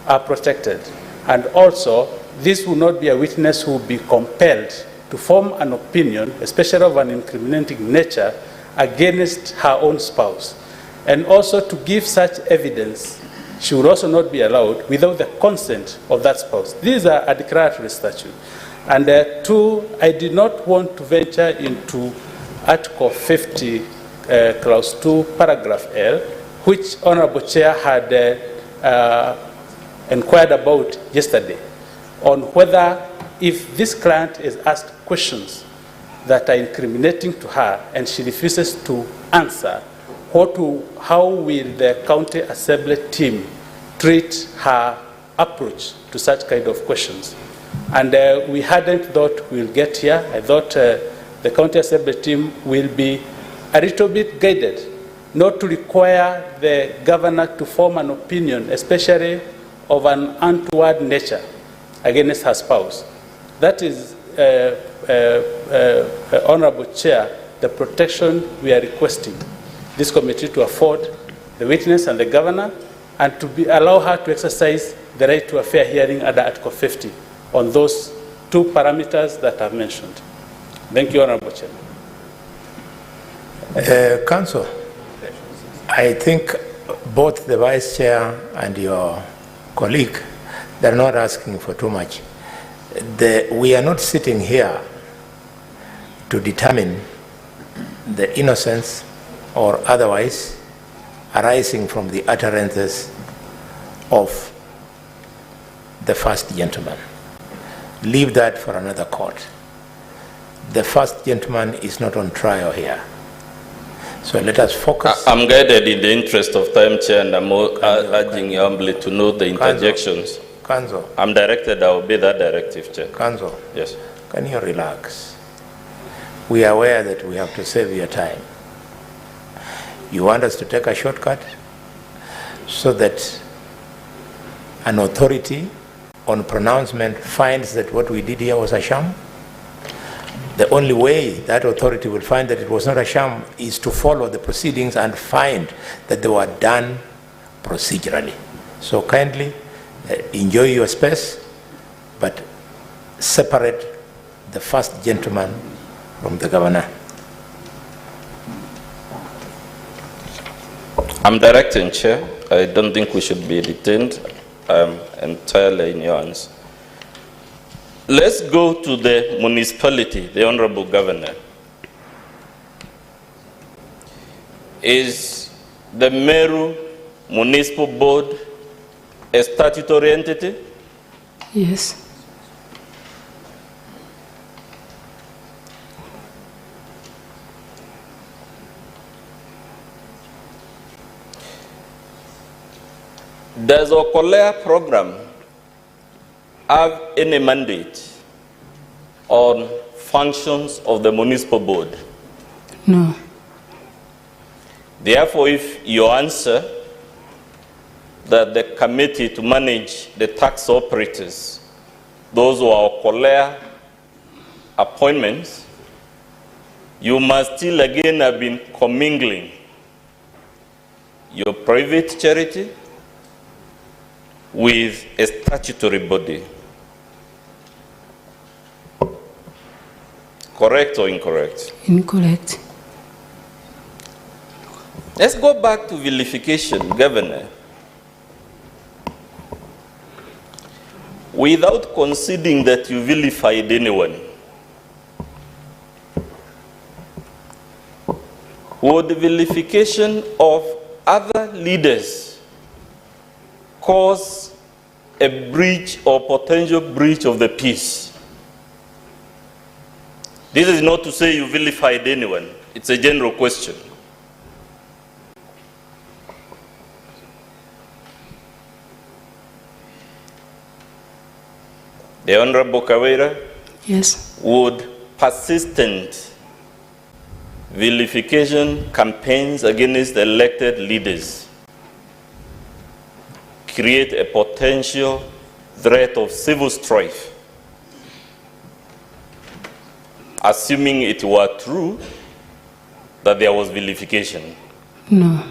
are protected. And also, this will not be a witness who will be compelled to form an opinion, especially of an incriminating nature, against her own spouse. And also to give such evidence, she will also not be allowed without the consent of that spouse. These are a declaratory statute. And 2, I did not want to venture into Article 50, Clause 2, Paragraph L, which Honorable Chair had inquired about yesterday, on whether if this client is asked questions that are incriminating to her and she refuses to answer, how will the county assembly team treat her approach to such kind of questions? And we hadn't thought we'll get here. I thought the county assembly team will be a little bit guided, not to require the governor to form an opinion, especially of an untoward nature against her spouse. That is, Honorable Chair, the protection we are requesting this committee to afford the witness and the governor, and to allow her to exercise the right to a fair hearing under Article 50 on those two parameters that I've mentioned. Thank you, Honorable Chair. Council, I think both the Vice Chair and your colleague, they're not asking for too much. We are not sitting here to determine the innocence or otherwise arising from the utterances of the first gentleman. Leave that for another court. The first gentleman is not on trial here. So let us focus. I'm guided in the interest of time, Chair, and I'm urging you humbly to note the interjections. Kanzo. I'm directed, I will be that directive, Chair. Kanzo. Yes. Can you relax? We are aware that we have to save your time. You want us to take a shortcut so that an authority on pronouncement finds that what we did here was a sham? The only way that authority will find that it was not a sham is to follow the proceedings and find that they were done procedurally. So kindly enjoy your space, but separate the first gentleman from the governor. I'm directing, Chair. I don't think we should be detained. I'm entirely in your hands. Let's go to the municipality, the Honorable Governor. Is the Meru Municipal Board a statutory entity? Yes. Does Okolea program have any mandate on functions of the municipal board? No. Therefore, if you answer that the committee to manage the tax operators, those who are Okolea appointments, you must still again have been commingling your private charity with a statutory body. Correct or incorrect? Incorrect. Let's go back to vilification, Governor. Without conceding that you vilified anyone, would the vilification of other leaders cause a breach or potential breach of the peace? This is not to say you vilified anyone. It's a general question. The Honorable Kawira? Yes. Would persistent vilification campaigns against elected leaders create a potential threat of civil strife, assuming it were true that there was vilification? No.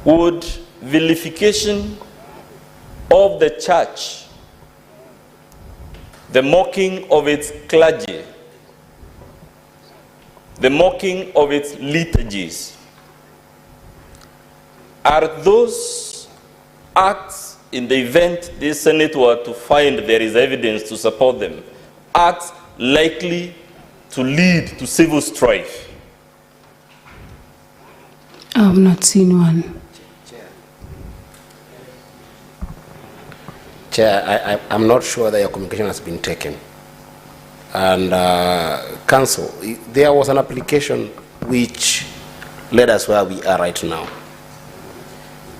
Would vilification of the church, the mocking of its clergy, the mocking of its liturgies, are those acts, in the event this Senate were to find there is evidence to support them, acts likely to lead to civil strife? I have not seen one. Chair, I'm not sure that your communication has been taken. And Council, there was an application which led us where we are right now.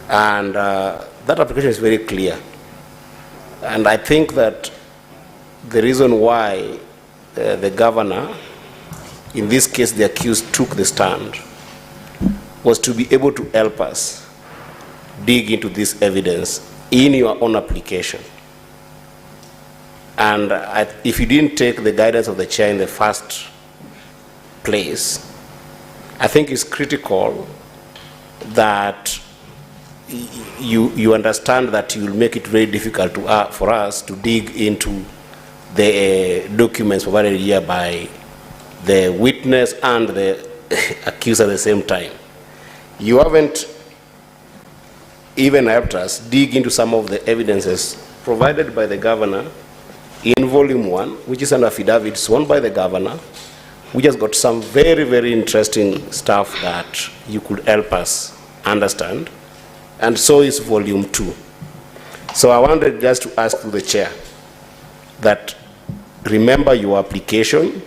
And that application is very clear. And I think that the reason why the governor, in this case the accused, took the stand was to be able to help us dig into this evidence in your own application. And if you didn't take the guidance of the chair in the first place, I think it's critical that you understand that you will make it very difficult for us to dig into the documents provided here by the witness and the accused at the same time. You haven't even helped us dig into some of the evidences provided by the governor in volume 1, which is an affidavit sworn by the governor, which has got some very, very interesting stuff that you could help us understand. And so is volume 2. So I wanted just to ask to the chair that remember your application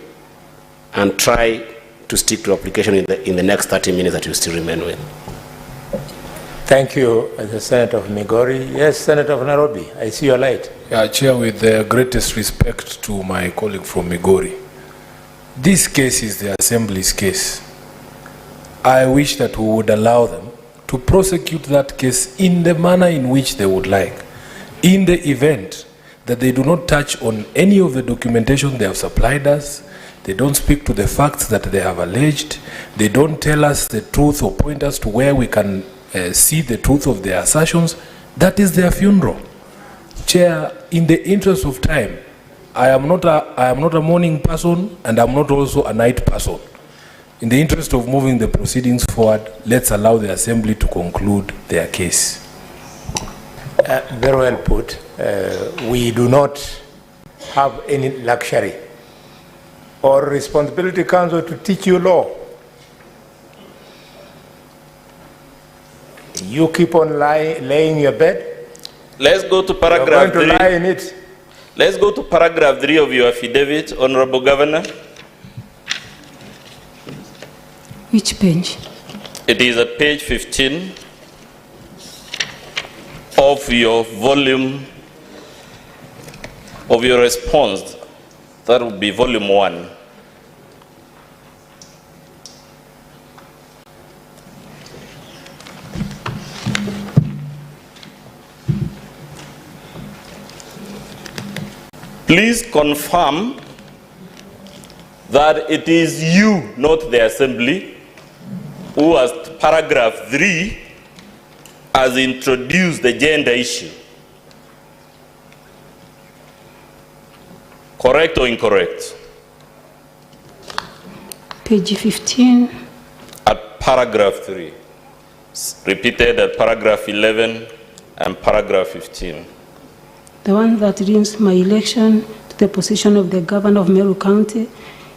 and try to stick to application in the next 30 minutes that you still remain with. Thank you, the Senator of Migori. Yes, Senator of Nairobi, I see your light. Yeah, Chair, with the greatest respect to my colleague from Migori, this case is the Assembly's case. I wish that we would allow them to prosecute that case in the manner in which they would like. In the event that they do not touch on any of the documentation they have supplied us, they don't speak to the facts that they have alleged, they don't tell us the truth or point us to where we can see the truth of their assertions, that is their funeral. Chair, in the interest of time, I am not a morning person and I'm not also a night person. In the interest of moving the proceedings forward, let's allow the Assembly to conclude their case. Very well put. We do not have any luxury or responsibility, Council, to teach you law. You keep on laying your bed. Let's go to paragraph 3. You're going to lie in it. Let's go to paragraph 3 of your affidavit, Honorable Governor. Which page? It is at page 15 of your volume, of your response. That would be volume 1. Please confirm that it is you, not the Assembly, who has paragraph 3 has introduced the gender issue. Correct or incorrect? Page 15. At paragraph 3. Repeated at paragraph 11 and paragraph 15. The one that reads, my election to the position of the governor of Meru County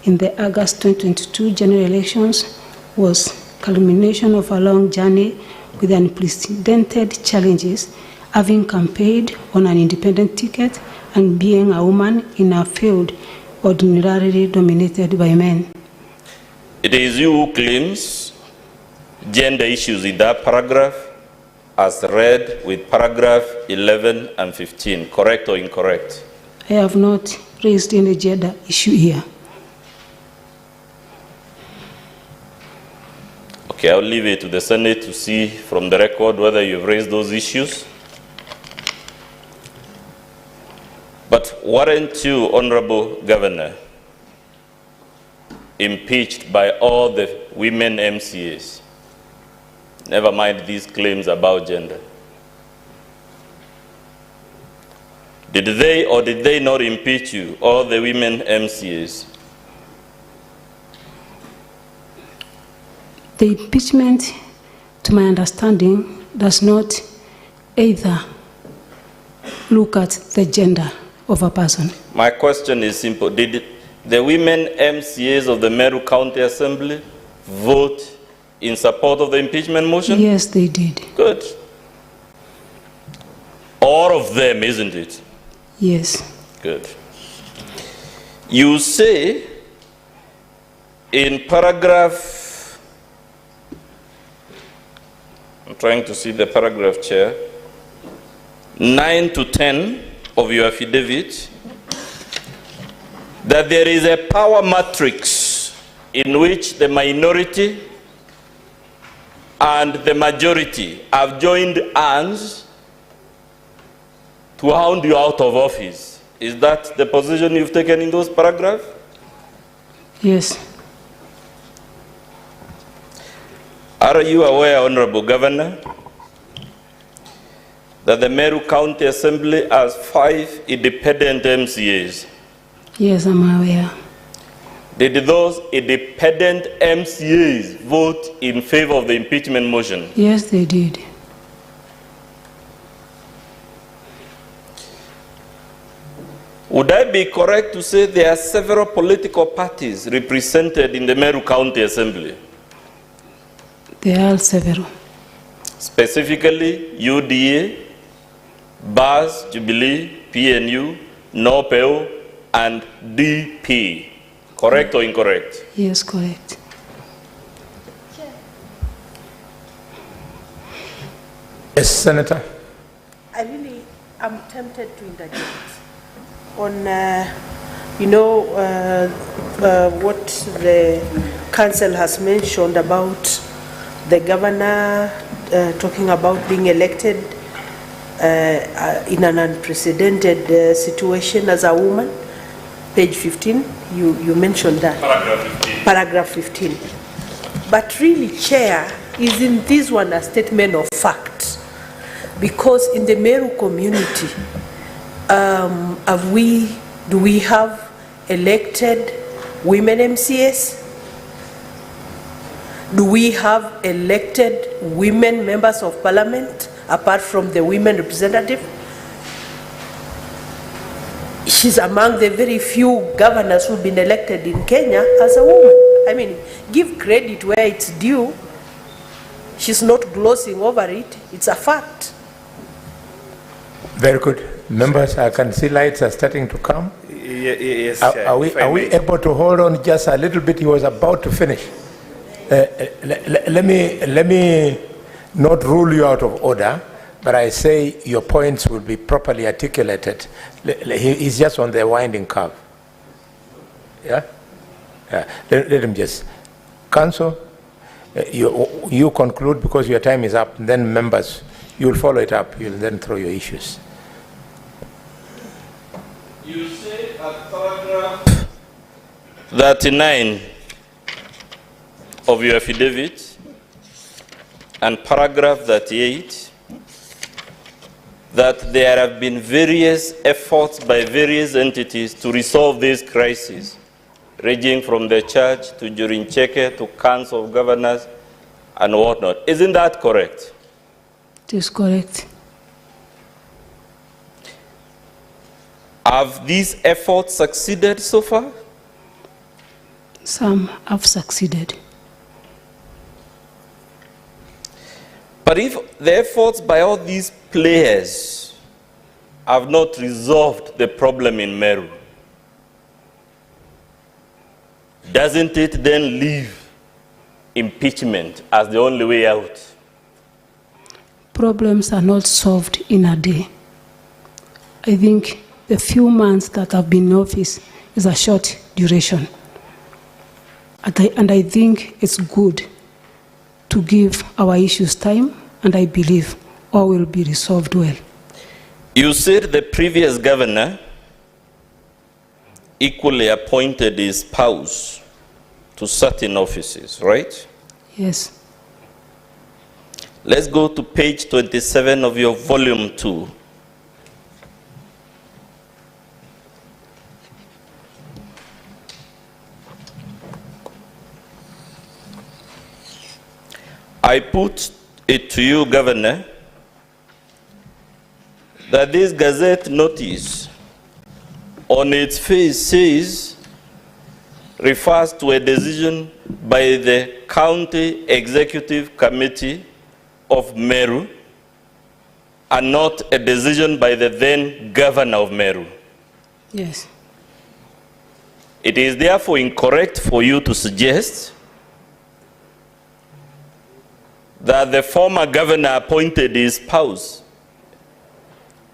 in the August 2022 general elections was culmination of a long journey with unprecedented challenges, having campaigned on an independent ticket and being a woman in a field ordinarily dominated by men. It is you who claims gender issues in that paragraph as read with paragraph 11 and 15. Correct or incorrect? I have not raised any gender issue here. Okay, I'll leave it to the Senate to see from the record whether you've raised those issues. But weren't you, Honorable Governor, impeached by all the women MCAs? Never mind these claims about gender. Did they or did they not impeach you, all the women MCAs? The impeachment, to my understanding, does not either look at the gender of a person. My question is simple. Did the women MCAs of the Meru County Assembly vote in support of the impeachment motion? Yes, they did. Good. All of them, isn't it? Yes. Good. You say in paragraph, I'm trying to see the paragraph, Chair, 9 to 10 of your affidavit, that there is a power matrix in which the minority and the majority have joined hands to hound you out of office. Is that the position you've taken in those paragraphs? Yes. Are you aware, Honorable Governor, that the Meru County Assembly has 5 independent MCAs? Yes, I'm aware. Did those independent MCAs vote in favor of the impeachment motion? Yes, they did. Would I be correct to say there are several political parties represented in the Meru County Assembly? There are several. Specifically, UDA, BAS, Jubilee, PNU, NOPEO, and DP. Correct or incorrect? Yes, correct. Yes, Senator. I'm tempted to interject on, what the council has mentioned about the governor talking about being elected in an unprecedented situation as a woman. Page 15, you mentioned that. Paragraph 15. But really, Chair, isn't this one a statement of fact? Because in the Meru community, do we have elected women MCAs? Do we have elected women members of parliament apart from the women representative? She's among the very few governors who've been elected in Kenya as a woman. I mean, give credit where it's due. She's not glossing over it. It's a fact. Very good. Members, I can see lights are starting to come. Yes, Are we able to hold on just a little bit? He was about to finish. Let me not rule you out of order, but I say your points will be properly articulated. He's just on the winding curve. Yeah? Let him just. Council, you conclude because your time is up. Then members, you'll follow it up. You'll then throw your issues. You say at paragraph 39 of your affidavit and paragraph 38 that there have been various efforts by various entities to resolve this crisis, ranging from the church to Jurincheke to Council of Governors and whatnot. Isn't that correct? It is correct. Have these efforts succeeded so far? Some have succeeded. But if the efforts by all these players have not resolved the problem in Meru, doesn't it then leave impeachment as the only way out? Problems are not solved in a day. I think the few months that I've been in office is a short duration. And I think it's good to give our issues time, and I believe all will be resolved well. You said the previous governor equally appointed his spouse to certain offices, right? Yes. Let's go to page 27 of your volume 2. I put it to you, Governor, that this Gazette notice on its face refers to a decision by the County Executive Committee of Meru and not a decision by the then governor of Meru. Yes. It is therefore incorrect for you to suggest that the former governor appointed his spouse.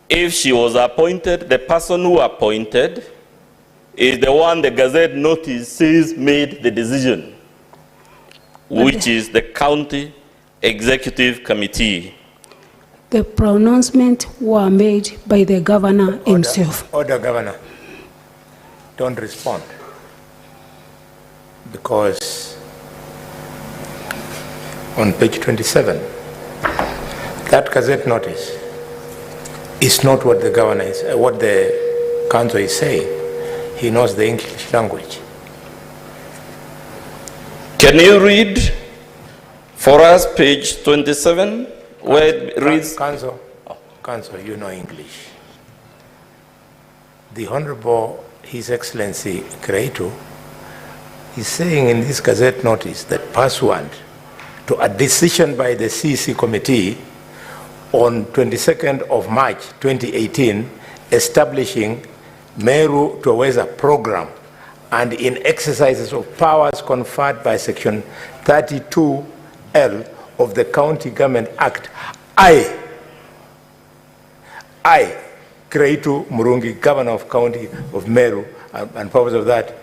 If she was appointed, the person who appointed is the one the Gazette notice says made the decision, which is the County Executive Committee. The pronouncement were made by the governor himself. Order, Governor. Don't respond. Because on page 27, that Gazette notice is not what the governor is, what the council is saying. He knows the English language. Can you read for us page 27, where it reads? Council, you know English. The Honorable His Excellency Kreito is saying in this Gazette notice that pursuant to a decision by the CEC committee on 22nd of March 2018 establishing Meru to Weza program and in exercises of powers conferred by section 32L of the County Government Act, I, Kreito Murungi, Governor of County of Meru, and purpose of that,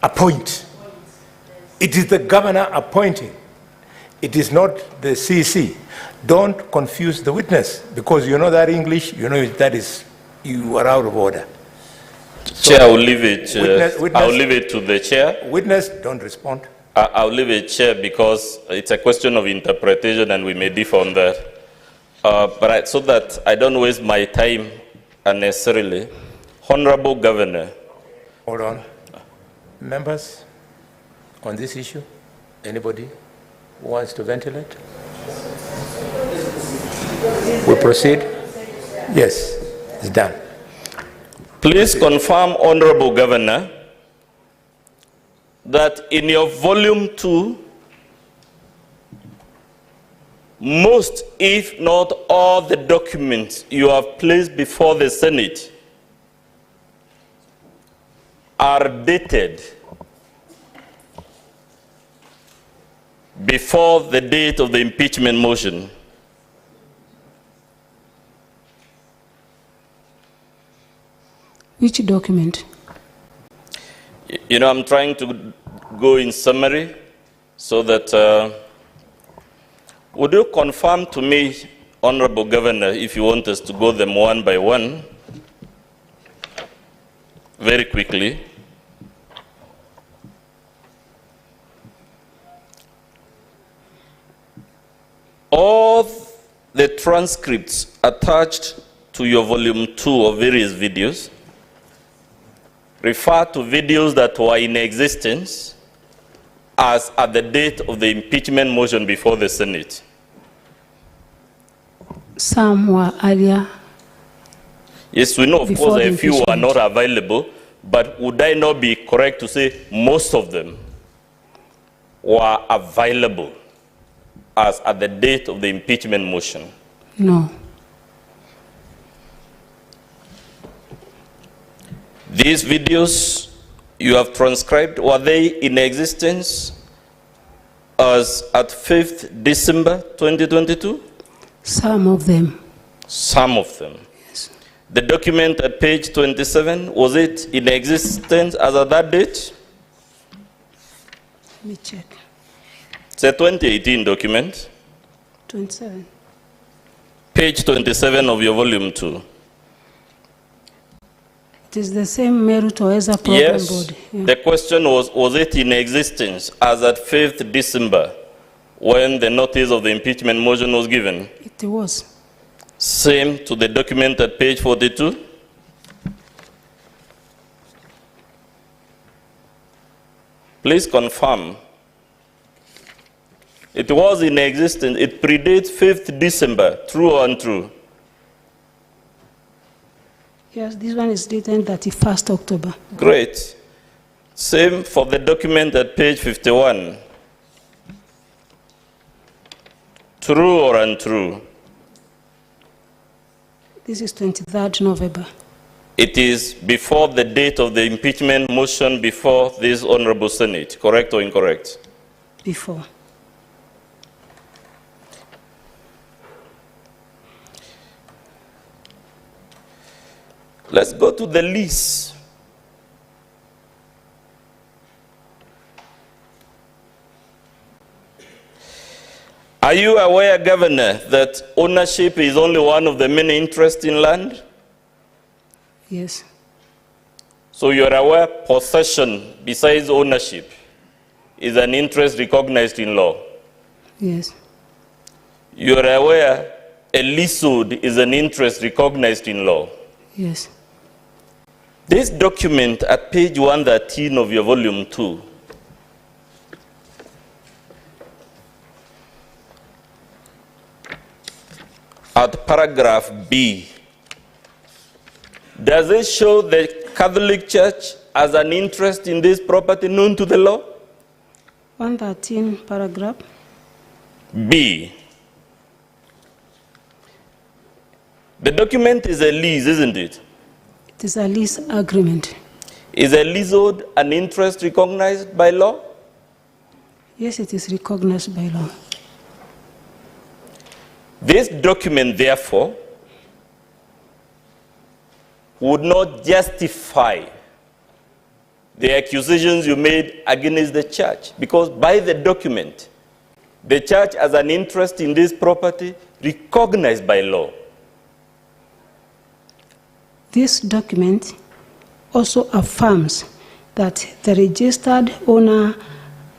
appoint. It is the governor appointing. It is not the CC. Don't confuse the witness, because you know that English, you know that is, you are out of order. Chair, I will leave it. I will leave it to the chair. Witness, don't respond. I'll leave it, Chair, because it's a question of interpretation and we may differ on that. So that I don't waste my time unnecessarily. Honorable Governor. Hold on. Members, on this issue, anybody who wants to ventilate? We proceed? Yes, it's done. Please confirm, Honorable Governor, that in your volume 2, most, if not all, the documents you have placed before the Senate are dated before the date of the impeachment motion. Which document? You know, I'm trying to go in summary so that, would you confirm to me, Honorable Governor, if you want us to go them one by one, very quickly. All the transcripts attached to your volume 2 of various videos refer to videos that were in existence as at the date of the impeachment motion before the Senate. Some were earlier. Yes, we know, of course, a few are not available, but would I not be correct to say most of them were available as at the date of the impeachment motion? No. These videos you have transcribed, were they in existence as at 5th December 2022? Some of them. Some of them. Yes. The document at page 27, was it in existence as at that date? Let me check. It's a 2018 document. 27. Page 27 of your volume 2. It is the same Meru to Weza program Yes. board. Yeah. The question was it in existence as at 5th December when the notice of the impeachment motion was given? It was. Same to the document at page 42? Please confirm. It was in existence. It predates 5th December, true or untrue? Yes, this one is dated 31st October. Great. Same for the document at page 51. True or untrue? This is 23rd November. It is before the date of the impeachment motion before this Honorable Senate, correct or incorrect? Before. Let's go to the lease. Are you aware, Governor, that ownership is only one of the many interests in land? Yes. So you're aware possession, besides ownership, is an interest recognized in law? Yes. You're aware a leasehold is an interest recognized in law? Yes. This document at page 113 of your volume 2, at paragraph B, does it show the Catholic Church as an interest in this property known to the law? 113 paragraph. B. The document is a lease, isn't it? It is a lease agreement. Is a leasehold an interest recognized by law? Yes, it is recognized by law. This document, therefore, would not justify the accusations you made against the church, because by the document, the church has an interest in this property recognized by law. This document also affirms that the registered owner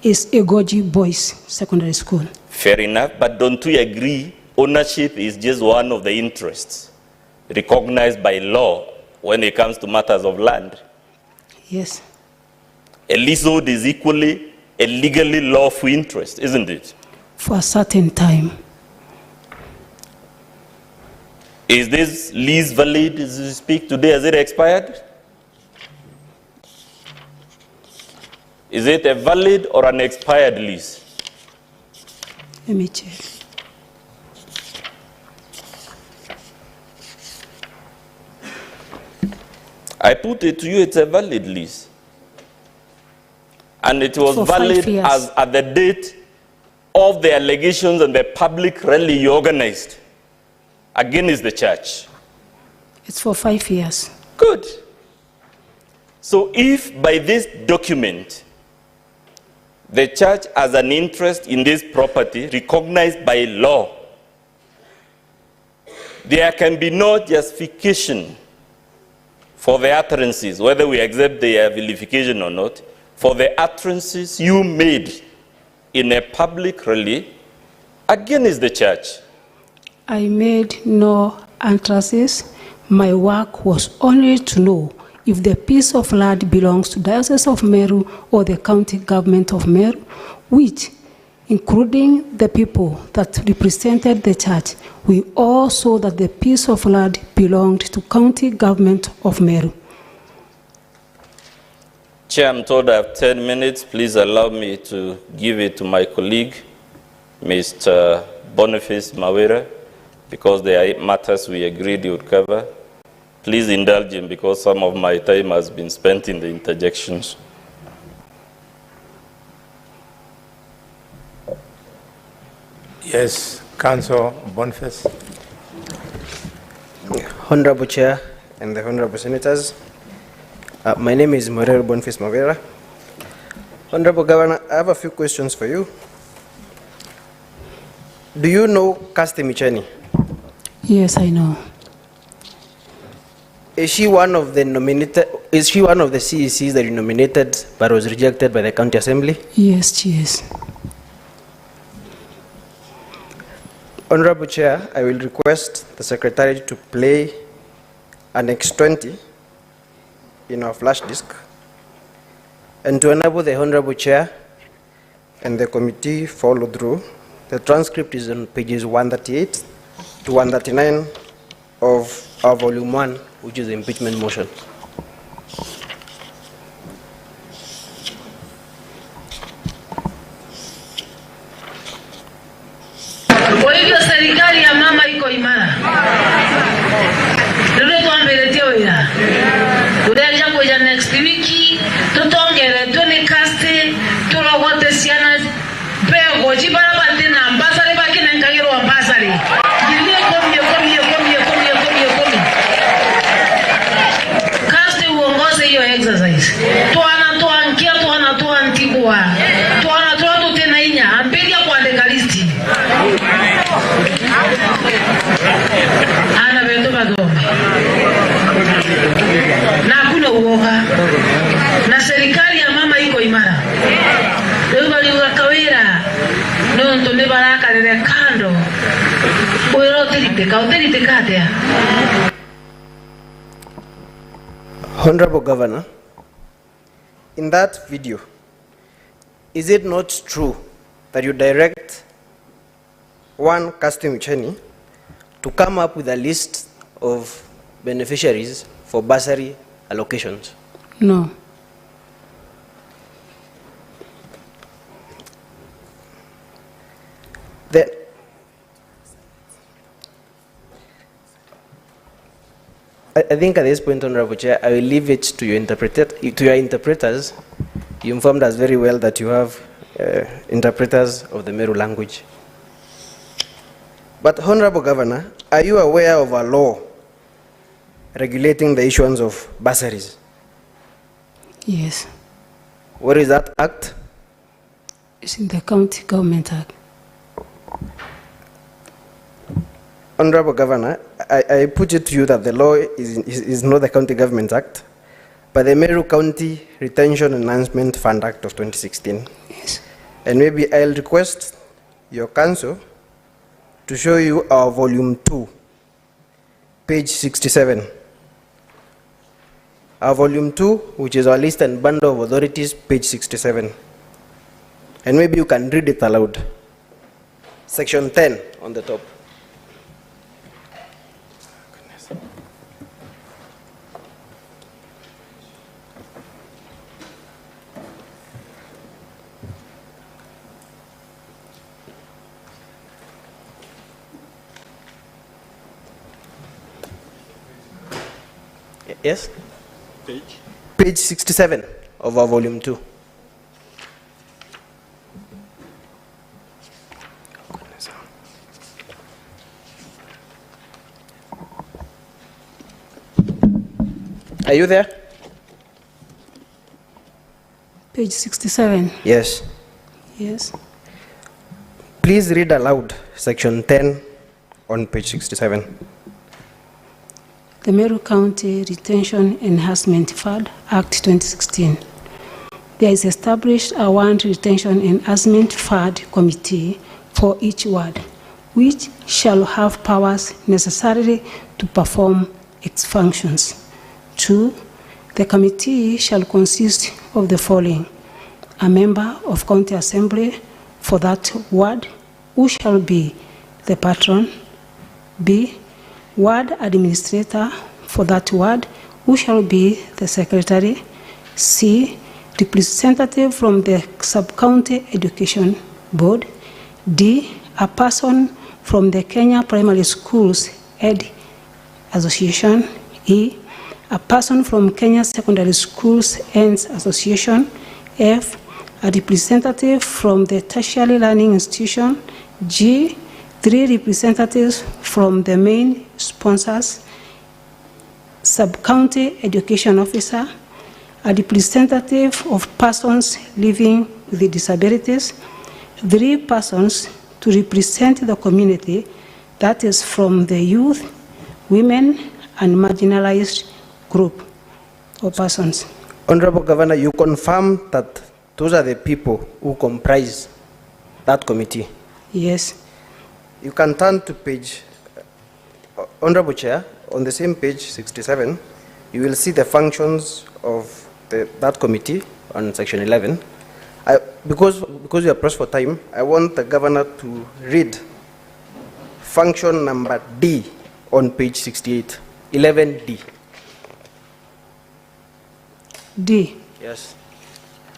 is Egoji Boys Secondary School. Fair enough, but don't we agree ownership is just one of the interests recognized by law when it comes to matters of land? Yes. A leasehold is equally a legally lawful interest, isn't it? For a certain time. Is this lease valid as we speak today? Has it expired? Is it a valid or an expired lease? Let me check. I put it to you, it's a valid lease. And it was For valid 5 years. as at the date of the allegations and the public rally you organized against the church. It's for 5 years. Good. So if by this document, the church has an interest in this property recognized by law, there can be no justification for the utterances, whether we accept their vilification or not, for the utterances you made in a public rally against the church. I made no utterances. My work was only to know if the piece of land belongs to the Diocese of Meru or the county government of Meru, which, including the people that represented the church, we all saw that the piece of land belonged to county government of Meru. Chair, I'm told I have 10 minutes. Please allow me to give it to my colleague, Mr. Boniface Mawera, because there are matters we agreed he would cover. Please indulge him because some of my time has been spent in the interjections. Yes, Councillor Boniface. Honorable Chair and the Honorable Senators, my name is Meru Boniface Mavera. Honorable Governor, I have a few questions for you. Do you know Kasti Micheni? Yes, I know. Is she one of the nominated? Is she one of the CECs that you nominated but was rejected by the County Assembly? Yes, she is. Honorable Chair, I will request the Secretary to play an X20 in our flash disk, and to enable the Honorable Chair and the committee follow through. The transcript is on pages 138 to 139 of our volume 1, which is the impeachment motion. Kwa hivyo serikali ya mama iko imara. Honorable Governor, in that video, is it not true that you direct one Custom Ucheni to come up with a list of beneficiaries for bursary allocations? No. Then, I think at this point, Honorable Chair, I will leave it to your interpreters. You informed us very well that you have interpreters of the Meru language. But Honorable Governor, are you aware of a law regulating the issuance of bursaries? Yes. What is that act? It's in the County Government Act. Honorable Governor, I put it to you that the law is not the County Government Act, but the Meru County Retention Enhancement Fund Act of 2016. Yes. And maybe I'll request your council to show you our volume 2, page 67. Our volume 2, which is our list and bundle of authorities, page 67. And maybe you can read it aloud. Section 10 on the top. Yes? Page? Page 67 of our volume 2. Are you there? Page 67. Yes. Yes. Please read aloud section 10 on page 67. The Meru County Retention Enhancement Fund Act 2016. There is established a one retention enhancement fund committee for each ward, which shall have powers necessary to perform its functions. 2. The committee shall consist of the following: a member of County Assembly for that ward, who shall be the patron. B. Ward administrator for that ward, who shall be the secretary. C. Representative from the Sub-County Education Board. D. A person from the Kenya Primary Schools Ed Association. E. A person from Kenya Secondary Schools Ends Association. F. A representative from the Tertiary Learning Institution. G. 3 representatives from the main sponsors, Sub-County Education Officer, a representative of persons living with disabilities, 3 persons to represent the community, that is from the youth, women, and marginalized group or persons. Honorable Governor, you confirm that those are the people who comprise that committee? Yes. You can turn to page, Honorable Chair, on the same page 67, you will see the functions of that committee on section 11. Because you are pressed for time, I want the Governor to read function number D on page 68, 11D. D. Yes.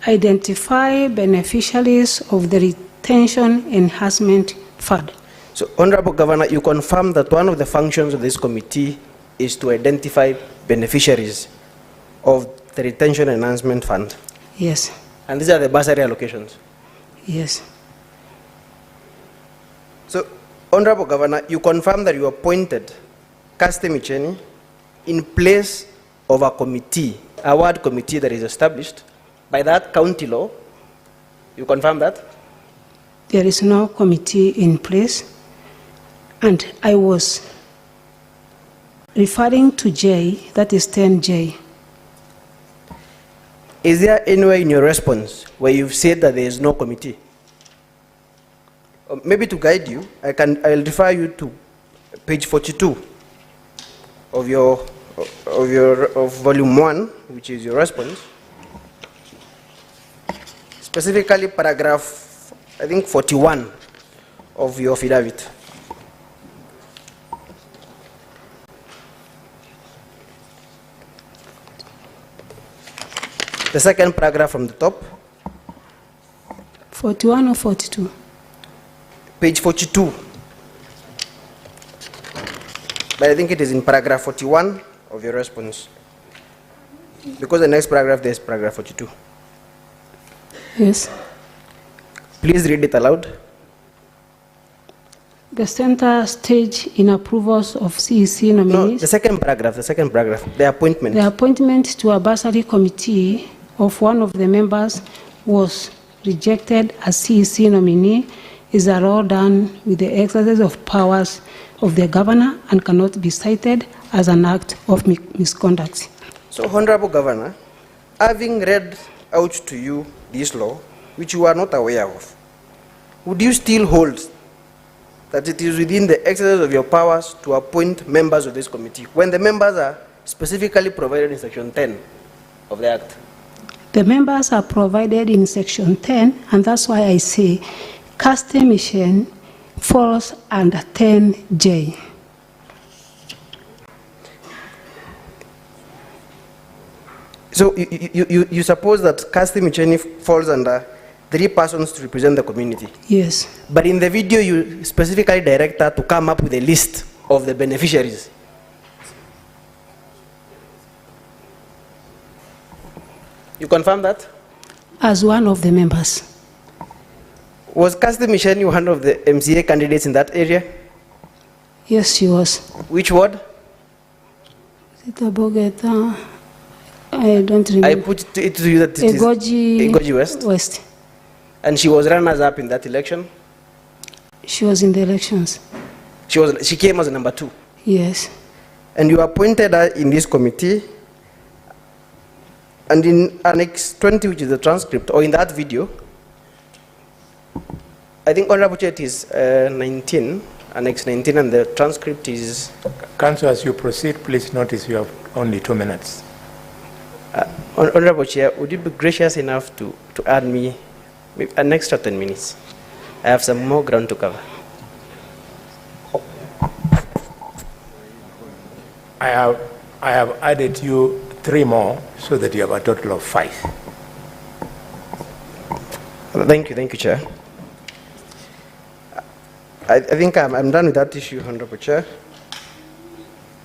Identify beneficiaries of the Retention Enhancement Fund. So, Honorable Governor, you confirm that one of the functions of this committee is to identify beneficiaries of the Retention Enhancement Fund? Yes. And these are the bursary allocations? Yes. So, Honorable Governor, you confirm that you appointed Caste Micheni in place of a committee, a ward committee that is established by that county law. You confirm that? There is no committee in place, and I was referring to J, that is 10J. Is there anywhere in your response where you've said that there is no committee? Maybe to guide you, I'll refer you to page 42 of volume 1, which is your response, specifically paragraph, I think 41 of your affidavit. The second paragraph from the top. 41 or 42? Page 42. But I think it is in paragraph 41 of your response. Because the next paragraph, there's paragraph 42. Yes. Please read it aloud. The center stage in approvals of CEC nominees. No, the second paragraph, the appointment. The appointment to a bursary committee of one of the members was rejected as CEC nominee is a law done with the exercise of powers of the governor and cannot be cited as an act of misconduct. So, Honorable Governor, having read out to you this law, which you are not aware of, would you still hold that it is within the exercise of your powers to appoint members of this committee when the members are specifically provided in Section 10 of the Act? The members are provided in Section 10, and that's why I say custom mission falls under 10J. So you suppose that Casti Micheni falls under 3 persons to represent the community? Yes. But in the video, you specifically direct her to come up with a list of the beneficiaries. You confirm that? As one of the members. Was Casti Micheni one of the MCA candidates in that area? Yes, she was. Which ward? I don't remember. I put it to you that it is Egoji West. West. And she was runners-up in that election? She was in the elections. She came as number 2? Yes. And you appointed her in this committee, and in Annex 20, which is the transcript, or in that video, I think Honorable Chair, it is 19, Annex 19, and the transcript is... Council, as you proceed, please notice you have only 2 minutes. Honorable Chair, would you be gracious enough to add me an extra 10 minutes? I have some more ground to cover. I have added you 3 more so that you have a total of 5. Thank you, Chair. I think I'm done with that issue, Honorable Chair.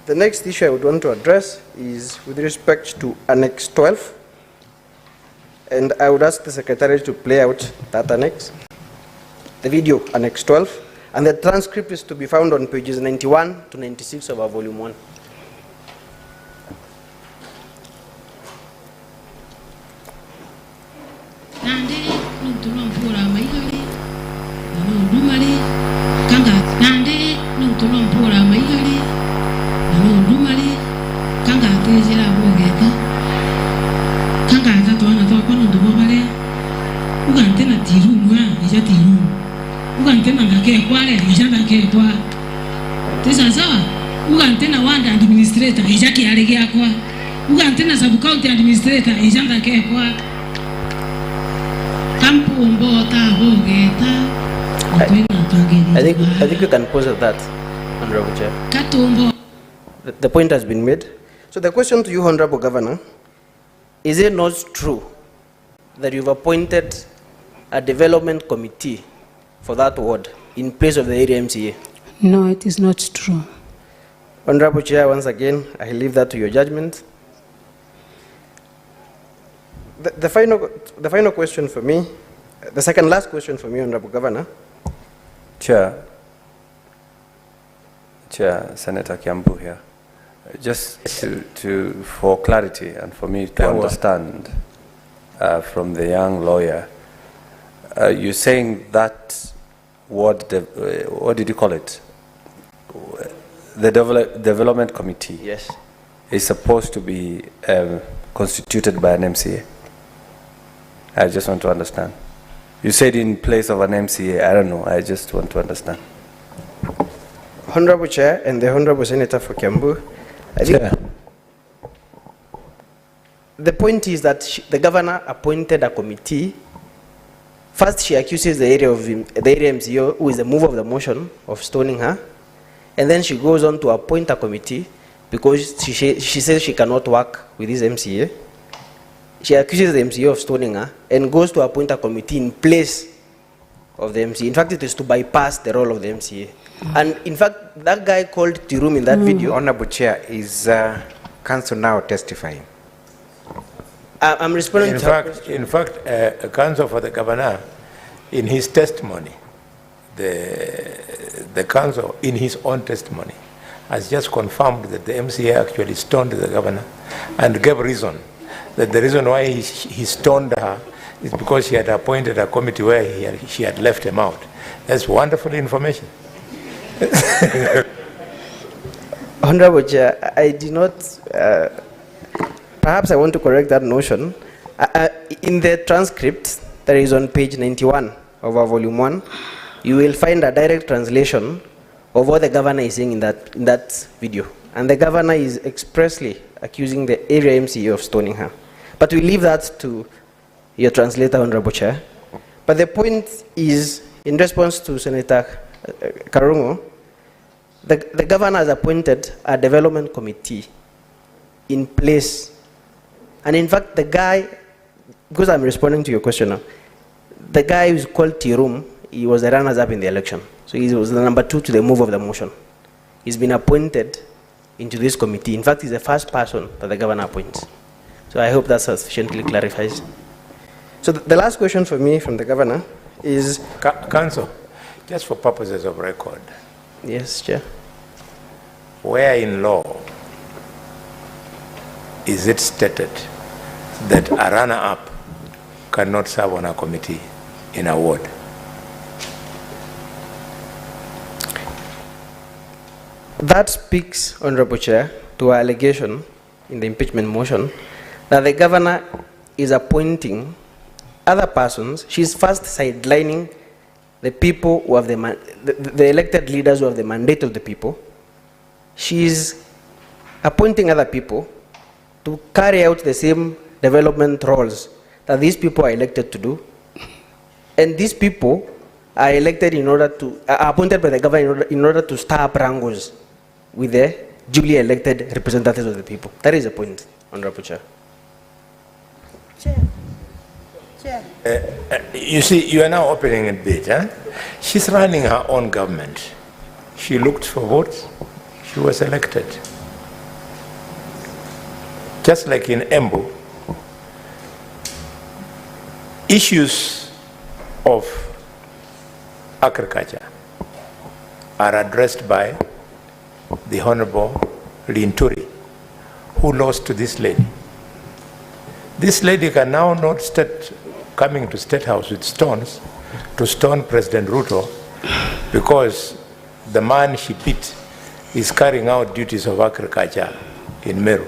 The next issue I would want to address is with respect to Annex 12. And I would ask the Secretary to play out that annex, the video, Annex 12. And the transcript is to be found on pages 91 to 96 of our Volume 1. administrator ijaki alegea kwa ugantena sub county administrator ijanda ke kwa kampu mbota bogeta I think you can pause at that, Honorable Chair. Katumbo. The point has been made. So the question to you, Honorable Governor, is it not true that you've appointed a development committee for that ward in place of the area MCA? No, it is not true. Honorable Chair, once again, I leave that to your judgment. The final question for me, the second last question for me, Honorable Governor. Chair, Senator Kiambu here. Just for clarity and for me to understand from the young lawyer, you're saying that what did you call it? The development committee. Yes. Is supposed to be constituted by an MCA. I just want to understand. You said in place of an MCA. I don't know. I just want to understand. Honorable Chair and the Honorable Senator for Kiambu, I think Chair. the point is that the governor appointed a committee. First, she accuses the area MCO, who is the mover of the motion, of stoning her. And then she goes on to appoint a committee because she says she cannot work with this MCA. She accuses the MCA of stoning her and goes to appoint a committee in place of the MCA. In fact, it is to bypass the role of the MCA. And in fact, that guy called Tirum in that video. Honorable Chair, is council now testifying? I'm responding to her question. In fact, counsel for the governor, in his testimony, the counsel, in his own testimony, has just confirmed that the MCA actually stoned the governor and gave reason. That the reason why he stoned her is because she had appointed a committee where she had left him out. That's wonderful information. Honorable Chair, I did not, perhaps I want to correct that notion. In the transcript that is on page 91 of our volume 1, you will find a direct translation of what the governor is saying in that video. And the governor is expressly accusing the area MCA of stoning her. But we leave that to your translator, Honorable Chair. But the point is, in response to Senator Karungo, the governor has appointed a development committee in place. And in fact, the guy, because I'm responding to your question now, the guy who's called Tirum, he was the runners-up in the election. So he was the number 2 to the move of the motion. He's been appointed into this committee. In fact, he's the first person that the governor appoints. So I hope that sufficiently clarifies. So the last question for me from the governor is... Counsel, just for purposes of record. Yes, Chair. Where in law is it stated that a runner-up cannot serve on a committee in a ward? That speaks, Honorable Chair, to our allegation in the impeachment motion that the governor is appointing other persons. She's first sidelining the people who have the elected leaders who have the mandate of the people. She's appointing other people to carry out the same development roles that these people are elected to do. And these people are elected are appointed by the governor in order to stir up wrangles with the duly elected representatives of the people. That is the point, Honorable Chair. You see, you are now opening a bit. Huh? She's running her own government. She looked for votes. She was elected. Just like in Embu, issues of agriculture are addressed by the Honorable Linturi, who lost to this lady. This lady can now not start coming to State House with stones to stone President Ruto because the man she beat is carrying out duties of agriculture in Meru.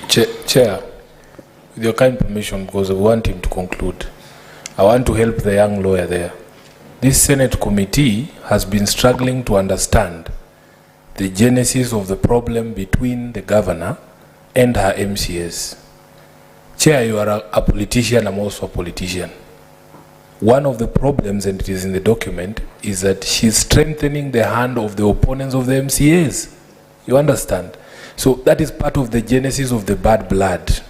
Chair, with your kind permission, because I want him to conclude, I want to help the young lawyer there. This Senate committee has been struggling to understand the genesis of the problem between the governor and her MCS. Chair, you are a politician, I'm also a politician. One of the problems, and it is in the document, is that she's strengthening the hand of the opponents of the MCAs. You understand? So that is part of the genesis of the bad blood.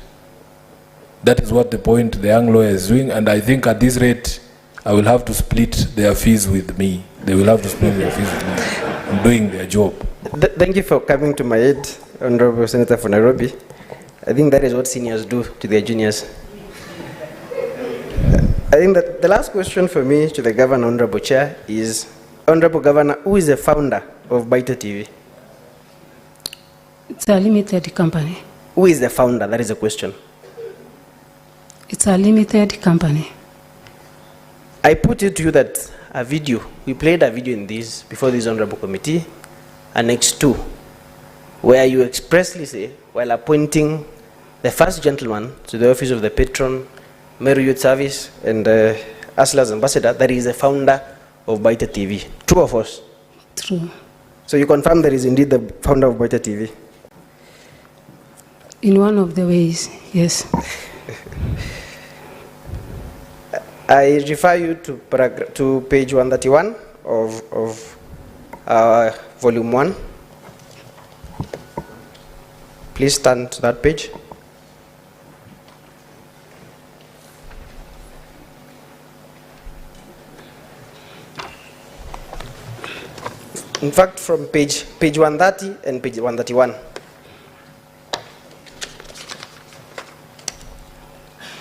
That is what the point the young lawyer is doing, and I think at this rate, I will have to split their fees with me. They will have to split their fees with me. I'm doing their job. Thank you for coming to my aid, Honorable Senator for Nairobi. I think that is what seniors do to their juniors. I think that the last question for me to the Governor, Honorable Chair, is, Honorable Governor, who is the founder of Baita TV? It's a limited company. Who is the founder? That is the question. It's a limited company. I put it to you that a video, we played a video in this, before this Honorable Committee, Annex 2, where you expressly say, while appointing the first gentleman to the office of the patron, Meru Youth Service, and Asla's ambassador, that is the founder of Baita TV. True or false? True. So you confirm there is indeed the founder of Boita TV? In one of the ways, yes. I refer you to page 131 of volume 1. Please turn to that page. In fact, from page 130 and page 131.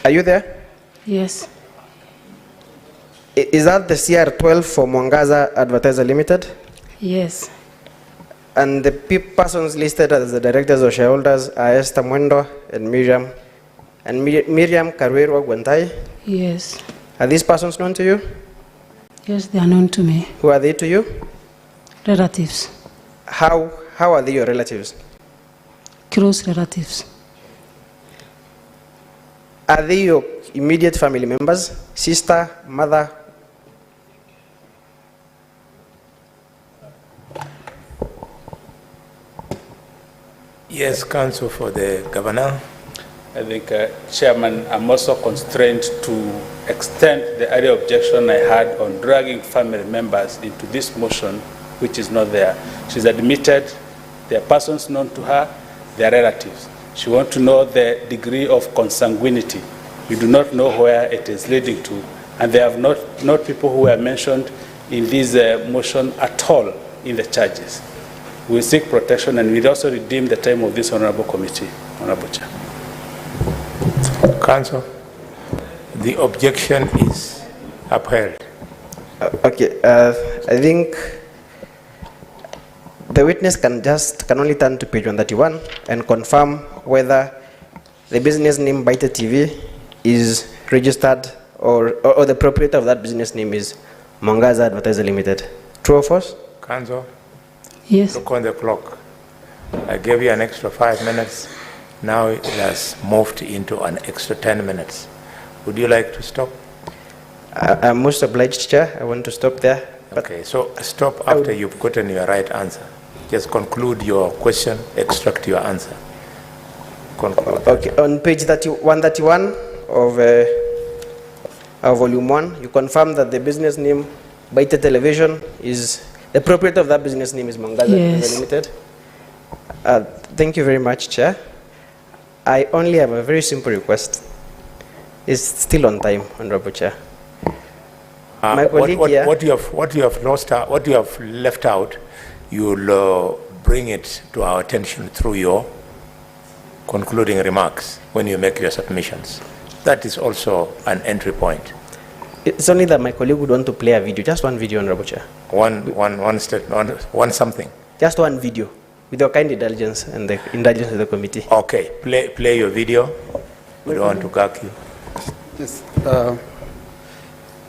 Are you there? Yes. Is that the CR12 for Mwangaza Advertiser Limited? Yes. And the persons listed as the directors or shareholders are Esther Mwendo and Miriam Karwerwa Gwentai? Yes. Are these persons known to you? Yes, they are known to me. Who are they to you? Relatives. How are they your relatives? Close relatives. Are they your immediate family members? Sister, mother? Yes, counsel for the governor. I think, Chairman, I'm also constrained to extend the earlier objection I had on dragging family members into this motion, which is not there. She's admitted there are persons known to her, they are relatives. She wants to know the degree of consanguinity. We do not know where it is leading to, and they have not people who were mentioned in this motion at all in the charges. We seek protection, and we also redeem the time of this honorable committee. Honorable Chair. Counsel, the objection is upheld. Okay, I think the witness can only turn to page 131 and confirm whether the business name Boita TV is registered or the proprietor of that business name is Mwangaza Advertiser Limited. True or false? Counsel? Yes. Look on the clock. I gave you an extra 5 minutes. Now it has moved into an extra 10 minutes. Would you like to stop? I'm most obliged, Chair. I want to stop there. Okay, so stop after you've gotten your right answer. Just conclude your question, extract your answer. Conclude. Okay, on page 131 of volume 1, you confirm that the business name Boita Television is, the proprietor of that business name is Mwangaza Yes. Limited. Thank you very much, Chair. I only have a very simple request. It's still on time, Honorable Chair. My colleague here, what you have left out, you'll bring it to our attention through your concluding remarks when you make your submissions. That is also an entry point. it's only that my colleague would want to play a video, just one video, Honorable Chair. One statement, one something. Just one video, with your kind indulgence and the indulgence of the committee. Okay, play your video. We don't want to gag you. Yes.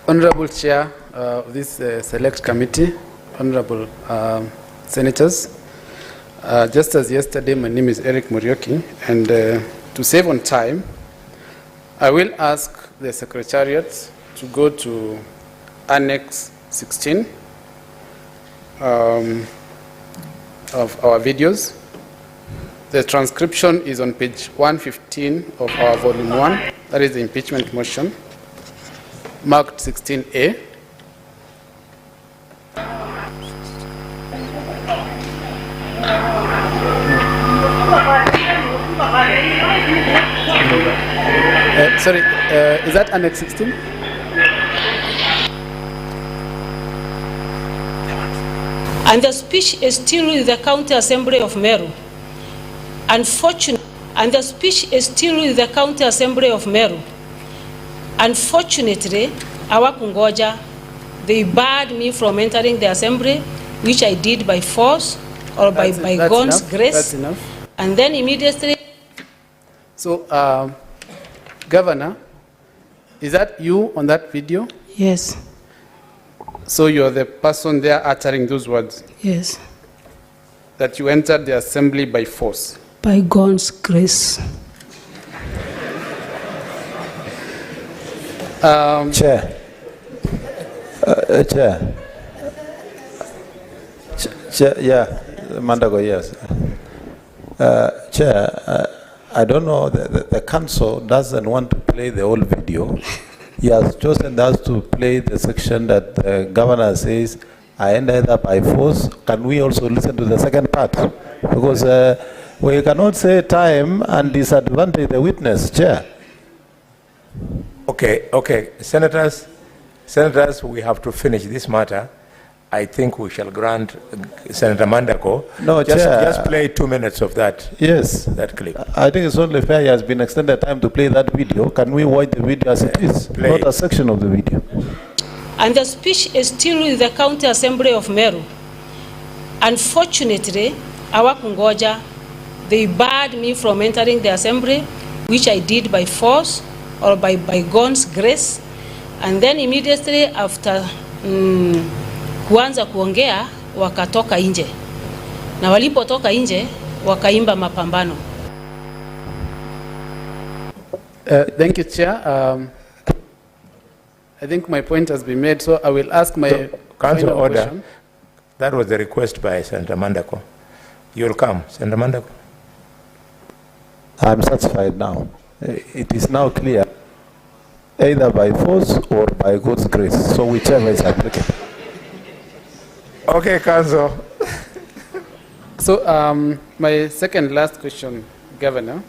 Honorable Chair of this select committee, Honorable Senators, just as yesterday, my name is Eric Murioki, and to save on time, I will ask the Secretariat to go to Annex 16 of our videos. The transcription is on page 115 of our volume 1, that is the impeachment motion, marked 16A. Sorry, is that Annex 16? And the speech is still with the County Assembly of Meru. Unfortunately, our Kungoja, they barred me from entering the assembly, which I did by force or by God's grace. That's enough. And then immediately. So, Governor, is that you on that video? Yes. So you're the person there uttering those words? Yes. That you entered the assembly by force? By God's grace. Chair. Chair, yeah, Mandago, yes. Chair, I don't know, the council doesn't want to play the whole video. He has chosen us to play the section that the governor says, I end either by force. Can we also listen to the second part? Because we cannot say time and disadvantage the witness, Chair. Okay, senators, we have to finish this matter. I think we shall grant Senator Mandako. No, Chair. Just play 2 minutes of that. Yes. That clip. I think it's only fair he has been extended time to play that video. Can we watch the video as it is? Play. Not a section of the video. And the speech is still with the County Assembly of Meru. Unfortunately, our Kungoja, they barred me from entering the assembly, which I did by force or by God's grace. And then immediately after kuanza kuongea, wakatoka nje. Na walipotoka nje, wakaimba mapambano. Thank you, Chair. I think my point has been made, so I will ask my Council order. question. That was the request by Senator Mandako. You'll come, Senator Mandako. I'm satisfied now. It is now clear, either by force or by God's grace. So whichever is applicable. Okay, Council. So my second last question, Governor,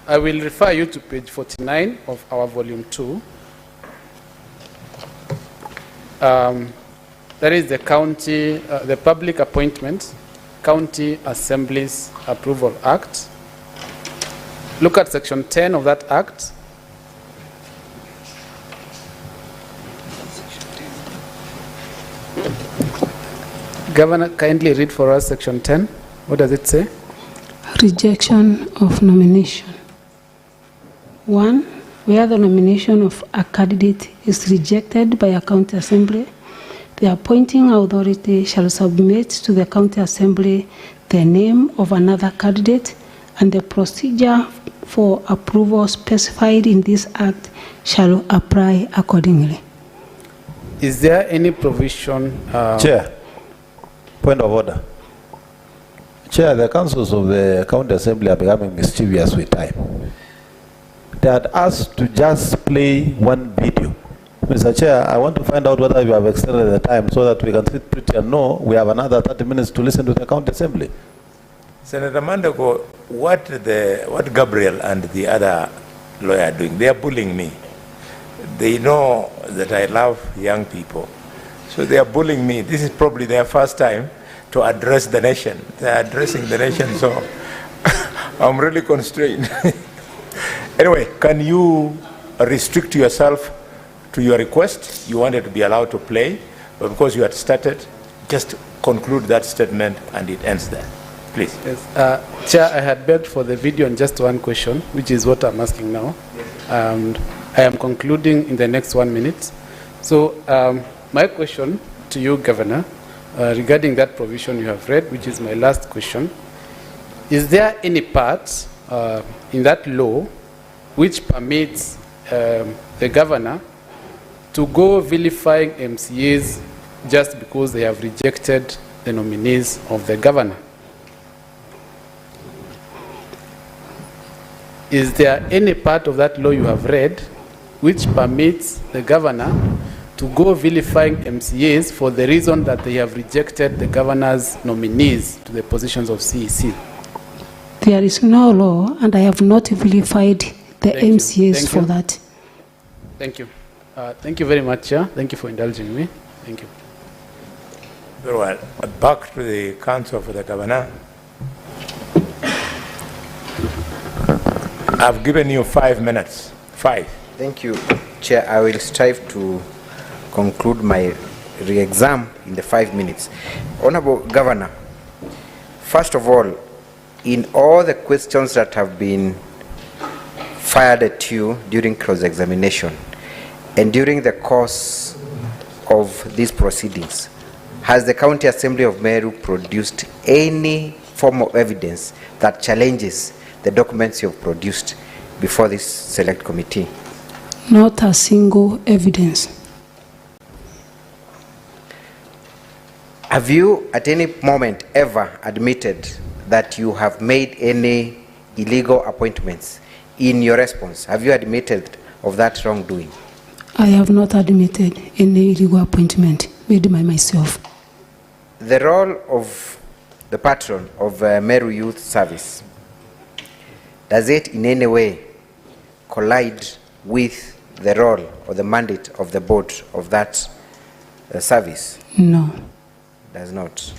I will refer you to page 49 of our volume 2. That is the county, the Public Appointments, County Assemblies Approval Act. Look at section 10 of that act. Governor, kindly read for us section 10. What does it say? Rejection of nomination. 1. Where the nomination of a candidate is rejected by a county assembly, the appointing authority shall submit to the county assembly the name of another candidate, and the procedure for approval specified in this act shall apply accordingly. Is there any provision? Chair, point of order. Chair, the councils of the county assembly are becoming mischievous with time. They had asked to just play one video. Mr. Chair, I want to find out whether you have extended the time so that we can sit pretty and know we have another 30 minutes to listen to the county assembly. Senator Mandako, what Gabriel and the other lawyer are doing, they are bullying me. They know that I love young people. So they are bullying me. This is probably their first time to address the nation. They are addressing the nation, so I'm really constrained. Anyway, can you restrict yourself to your request? You wanted to be allowed to play, but because you had started, just conclude that statement and it ends there. Please. Yes. Chair, I had begged for the video on just one question, which is what I'm asking now. And I am concluding in the next 1 minute. So my question to you, Governor, regarding that provision you have read, which is my last question, is there any part in that law which permits the governor to go vilifying MCAs just because they have rejected the nominees of the governor? Is there any part of that law you have read which permits the governor to go vilifying MCAs for the reason that they have rejected the governor's nominees to the positions of CEC? There is no law, and I have not vilified the MCAs for that. Thank you. Thank you very much, Chair. Thank you for indulging me. Thank you. Very well. Back to the council for the governor. I've given you 5 minutes. 5. Thank you, Chair. I will strive to conclude my re-exam in the 5 minutes. Honorable Governor, first of all, in all the questions that have been fired at you during cross-examination and during the course of these proceedings, has the County Assembly of Meru produced any form of evidence that challenges the documents you have produced before this select committee? Not a single evidence. Have you at any moment ever admitted that you have made any illegal appointments? In your response, have you admitted of that wrongdoing? I have not admitted any illegal appointment made by myself. The role of the patron of Meru Youth Service, does it in any way collide with the role or the mandate of the board of that service? No. Does not.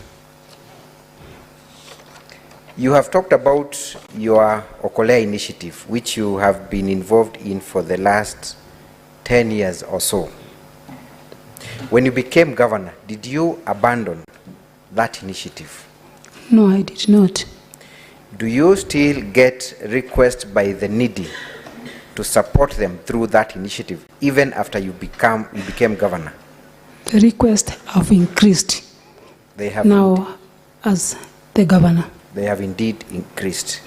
You have talked about your Okolea initiative, which you have been involved in for the last 10 years or so. When you became governor, did you abandon that initiative? No, I did not. Do you still get requests by the needy to support them through that initiative, even after you became governor? The requests have increased. They have now as the governor. They have indeed increased.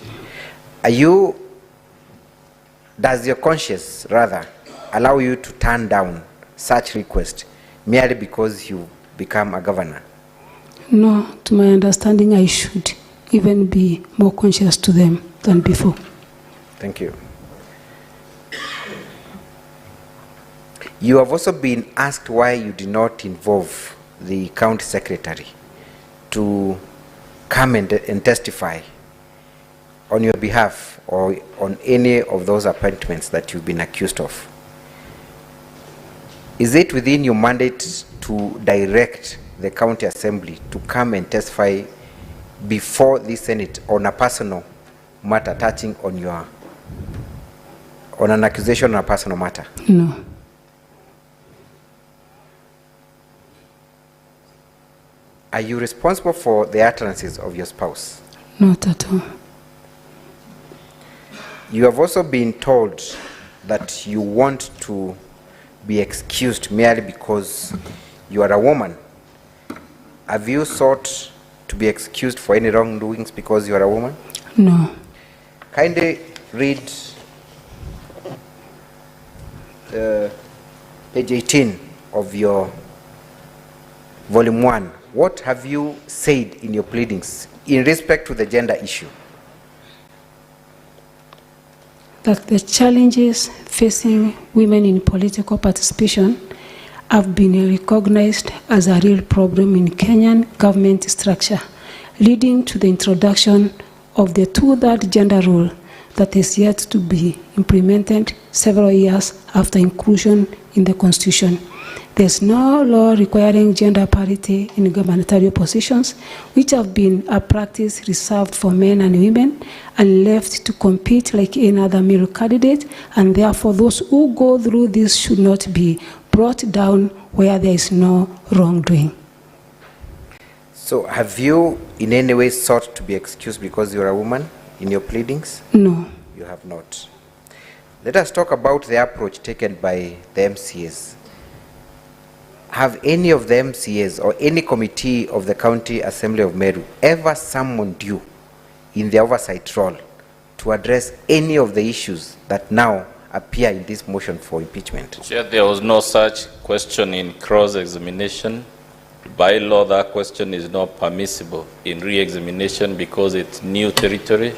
Does your conscience rather allow you to turn down such requests merely because you become a governor? No, to my understanding, I should even be more conscious to them than before. Thank you. You have also been asked why you did not involve the county secretary to come and testify on your behalf or on any of those appointments that you've been accused of. Is it within your mandate to direct the county assembly to come and testify before the Senate on a personal matter touching on an accusation on a personal matter? No. Are you responsible for the utterances of your spouse? Not at all. You have also been told that you want to be excused merely because you are a woman. Have you sought to be excused for any wrongdoings because you are a woman? No. Kindly read page 18 of your volume 1. What have you said in your pleadings in respect to the gender issue? That the challenges facing women in political participation have been recognized as a real problem in Kenyan government structure, leading to the introduction of the 2/3 gender rule that is yet to be implemented several years after inclusion in the Constitution. There's no law requiring gender parity in gubernatorial positions, which have been a practice reserved for men and women and left to compete like any other male candidate, and therefore those who go through this should not be brought down where there is no wrongdoing. So have you in any way sought to be excused because you're a woman in your pleadings? No. You have not. Let us talk about the approach taken by the MCAs. Have any of the MCAs or any committee of the County Assembly of Meru ever summoned you in the oversight role to address any of the issues that now appear in this motion for impeachment? Chair, there was no such question in cross-examination. By law, that question is not permissible in re-examination because it's new territory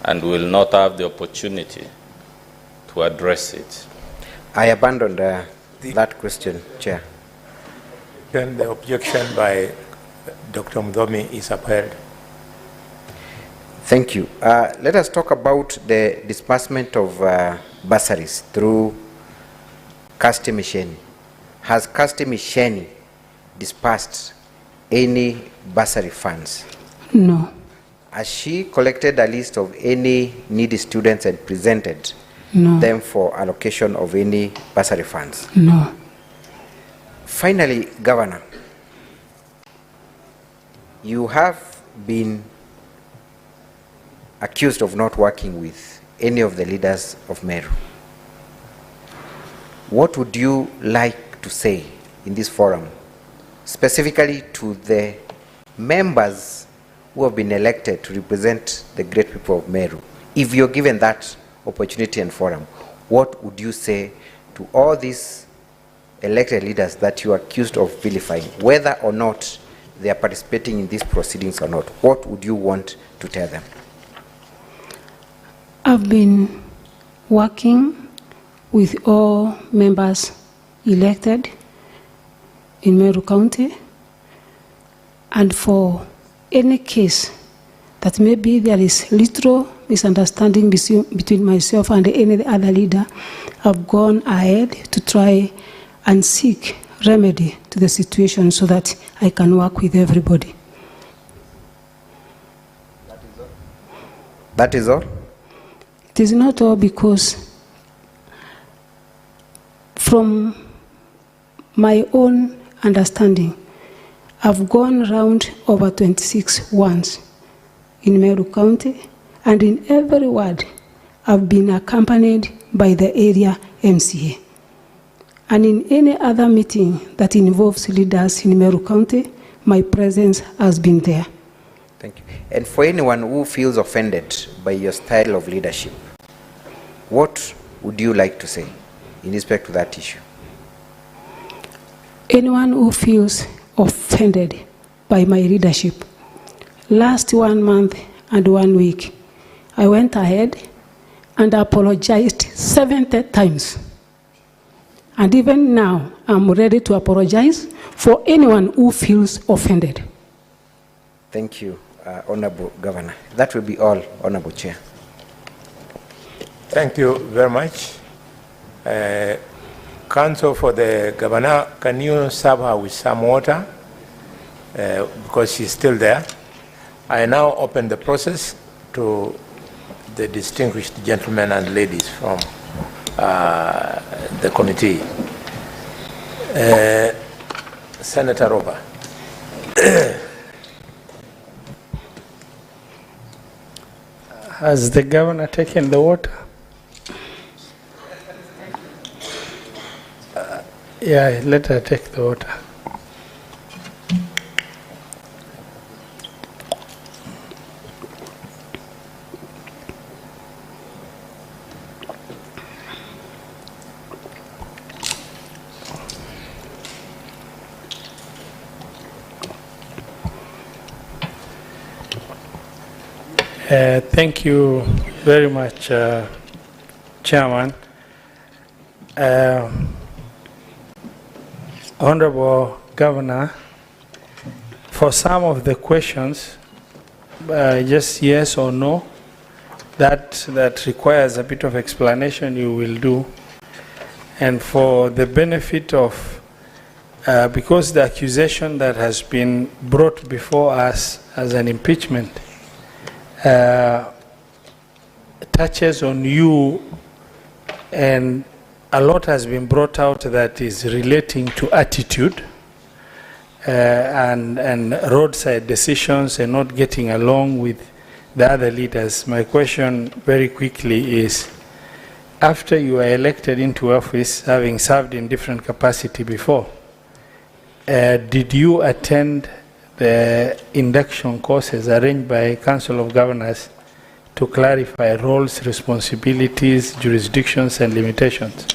and will not have the opportunity to address it. I abandoned that question, Chair. Then the objection by Dr. Mdhomi is upheld. Thank you. Let us talk about the disbursement of bursaries through Kasti Misheni. Has Kasti Misheni dispersed any bursary funds? No. Has she collected a list of any needy students and presented them for allocation of any bursary funds? No. Finally, Governor, you have been accused of not working with any of the leaders of Meru. What would you like to say in this forum, specifically to the members who have been elected to represent the great people of Meru? If you're given that opportunity and forum, what would you say to all these elected leaders that you are accused of vilifying, whether or not they are participating in these proceedings or not? What would you want to tell them? I've been working with all members elected in Meru County, and for any case that maybe there is little misunderstanding between myself and any other leader, I've gone ahead to try and seek remedy to the situation so that I can work with everybody. That is all? It is not all, because from my own understanding, I've gone around over 26 once in Meru County, and in every ward, I've been accompanied by the area MCA. And in any other meeting that involves leaders in Meru County, my presence has been there. Thank you. And for anyone who feels offended by your style of leadership, what would you like to say in respect to that issue? Anyone who feels offended by my leadership, last 1 month and 1 week, I went ahead and apologized 70 times. And even now, I'm ready to apologize for anyone who feels offended. Thank you, Honorable Governor. That will be all, Honorable Chair. Thank you very much. Counsel for the Governor, can you serve her with some water? Because she's still there. I now open the process to the distinguished gentlemen and ladies from the committee. Senator Roba. Has the governor taken the water? Yeah, let her take the water. Thank you very much, Chairman. Honorable Governor, for some of the questions, just yes or no, that requires a bit of explanation, you will do. And for the benefit of, because the accusation that has been brought before us as an impeachment touches on you, and a lot has been brought out that is relating to attitude and roadside decisions and not getting along with the other leaders. My question very quickly is, after you are elected into office, having served in different capacity before, did you attend the induction courses arranged by Council of Governors to clarify roles, responsibilities, jurisdictions, and limitations?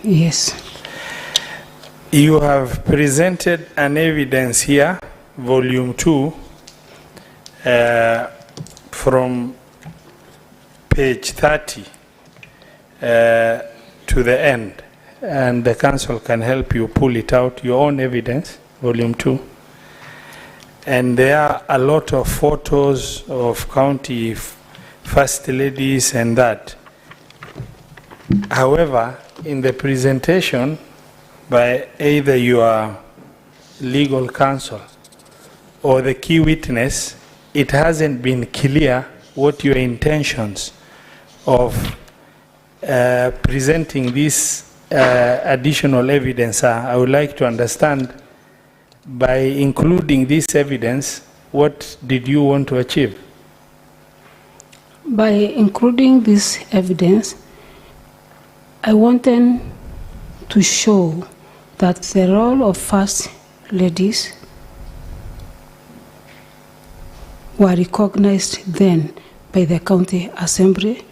Yes. You have presented an evidence here, volume 2, from page 30 to the end, and the council can help you pull it out, your own evidence, volume 2. And there are a lot of photos of county first ladies and that. However, in the presentation by either your legal counsel or the key witness, it hasn't been clear what your intentions of presenting this additional evidence are. I would like to understand, by including this evidence, what did you want to achieve? By including this evidence, I wanted to show that the role of first ladies were recognized then by the county assembly,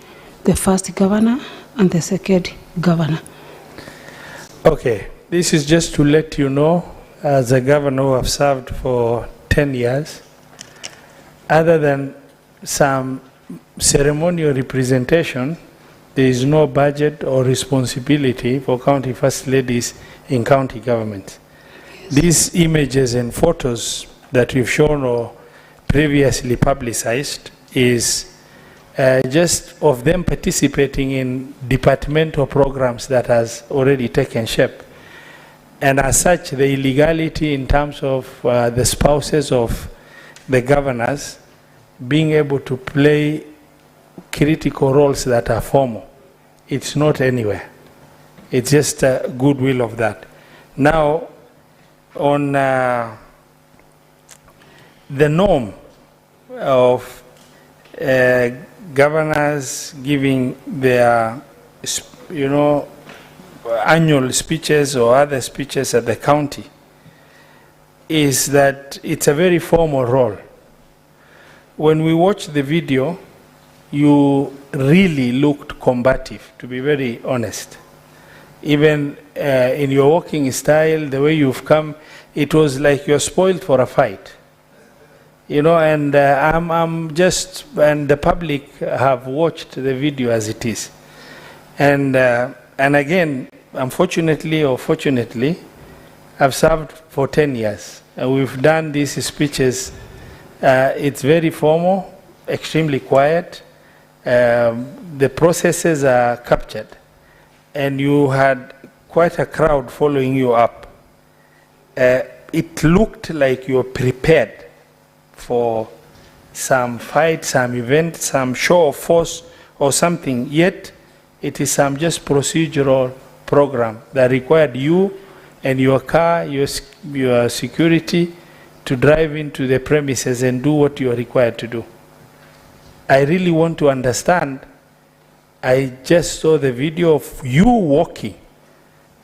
the first governor and the second governor. Okay, this is just to let you know as a governor who have served for 10 years, other than some ceremonial representation, there is no budget or responsibility for county first ladies in county government. Yes. These images and photos that we've shown or previously publicized is just of them participating in departmental programs that has already taken shape. And as such, the illegality in terms of the spouses of the governors being able to play critical roles that are formal, it's not anywhere. It's just a goodwill of that. Now, on the norm of governors giving their, annual speeches or other speeches at the county is that it's a very formal role. When we watched the video, you really looked combative, to be very honest. Even in your walking style, the way you've come, it was like you're spoiled for a fight. And I'm just, and the public have watched the video as it is. And again, unfortunately or fortunately, I've served for 10 years. And we've done these speeches. It's very formal, extremely quiet. The processes are captured. And you had quite a crowd following you up. It looked like you were prepared for some fight, some event, some show of force or something, yet it is some just procedural program that required you and your car, your security to drive into the premises and do what you are required to do. I really want to understand. I just saw the video of you walking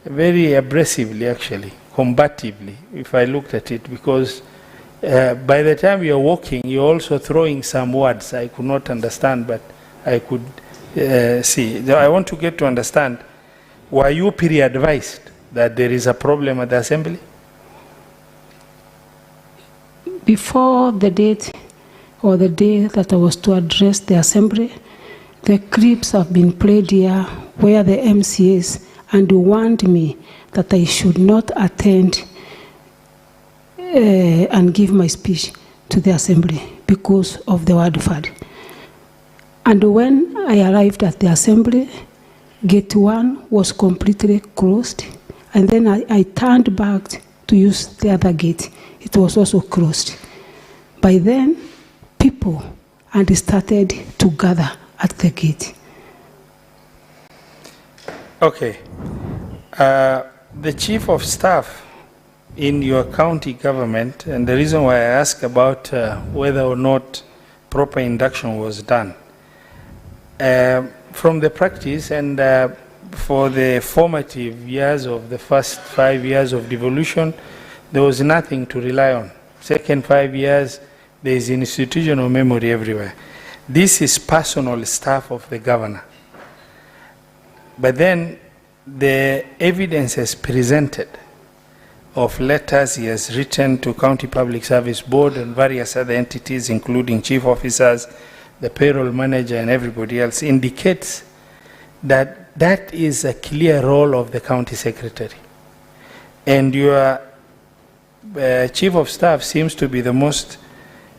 very abrasively, actually, combatively, if I looked at it, because by the time you're walking, you're also throwing some words I could not understand, but I could see. I want to get to understand, were you pre-advised that there is a problem at the assembly? Before the date or the day that I was to address the assembly, the clips have been played here where the MCAs and warned me that I should not attend and give my speech to the assembly because of the word fad. And when I arrived at the assembly, gate 1 was completely closed, and then I turned back to use the other gate. It was also closed. By then, people had started to gather at the gate. Okay. The chief of staff in your county government, and the reason why I ask about whether or not proper induction was done, from the practice and for the formative years of the first 5 years of devolution, there was nothing to rely on. Second 5 years, there is institutional memory everywhere. This is personal staff of the governor. But then the evidence is presented of letters he has written to County Public Service Board and various other entities, including chief officers, the payroll manager, and everybody else, indicates that that is a clear role of the county secretary. And your chief of staff seems to be the most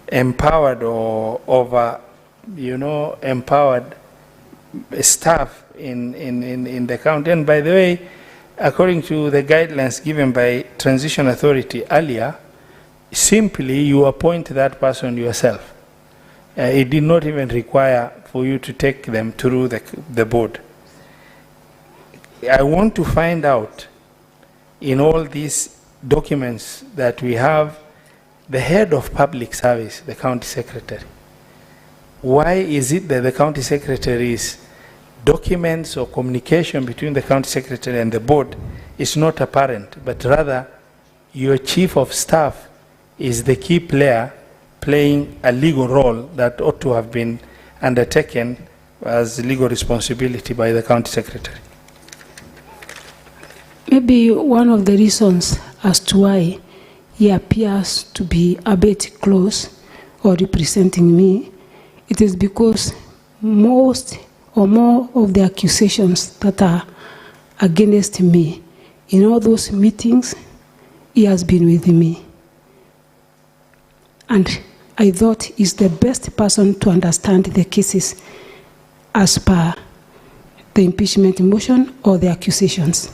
empowered or empowered staff in the county. And by the way, according to the guidelines given by Transition Authority earlier, simply you appoint that person yourself. It did not even require for you to take them through the board. I want to find out in all these documents that we have the head of public service, the county secretary. Why is it that the county secretary's documents or communication between the county secretary and the board is not apparent, but rather your chief of staff is the key player playing a legal role that ought to have been undertaken as legal responsibility by the county secretary? Maybe one of the reasons as to why he appears to be a bit close or representing me, it is because most or more of the accusations that are against me, in all those meetings, he has been with me. And I thought he's the best person to understand the cases as per the impeachment motion or the accusations.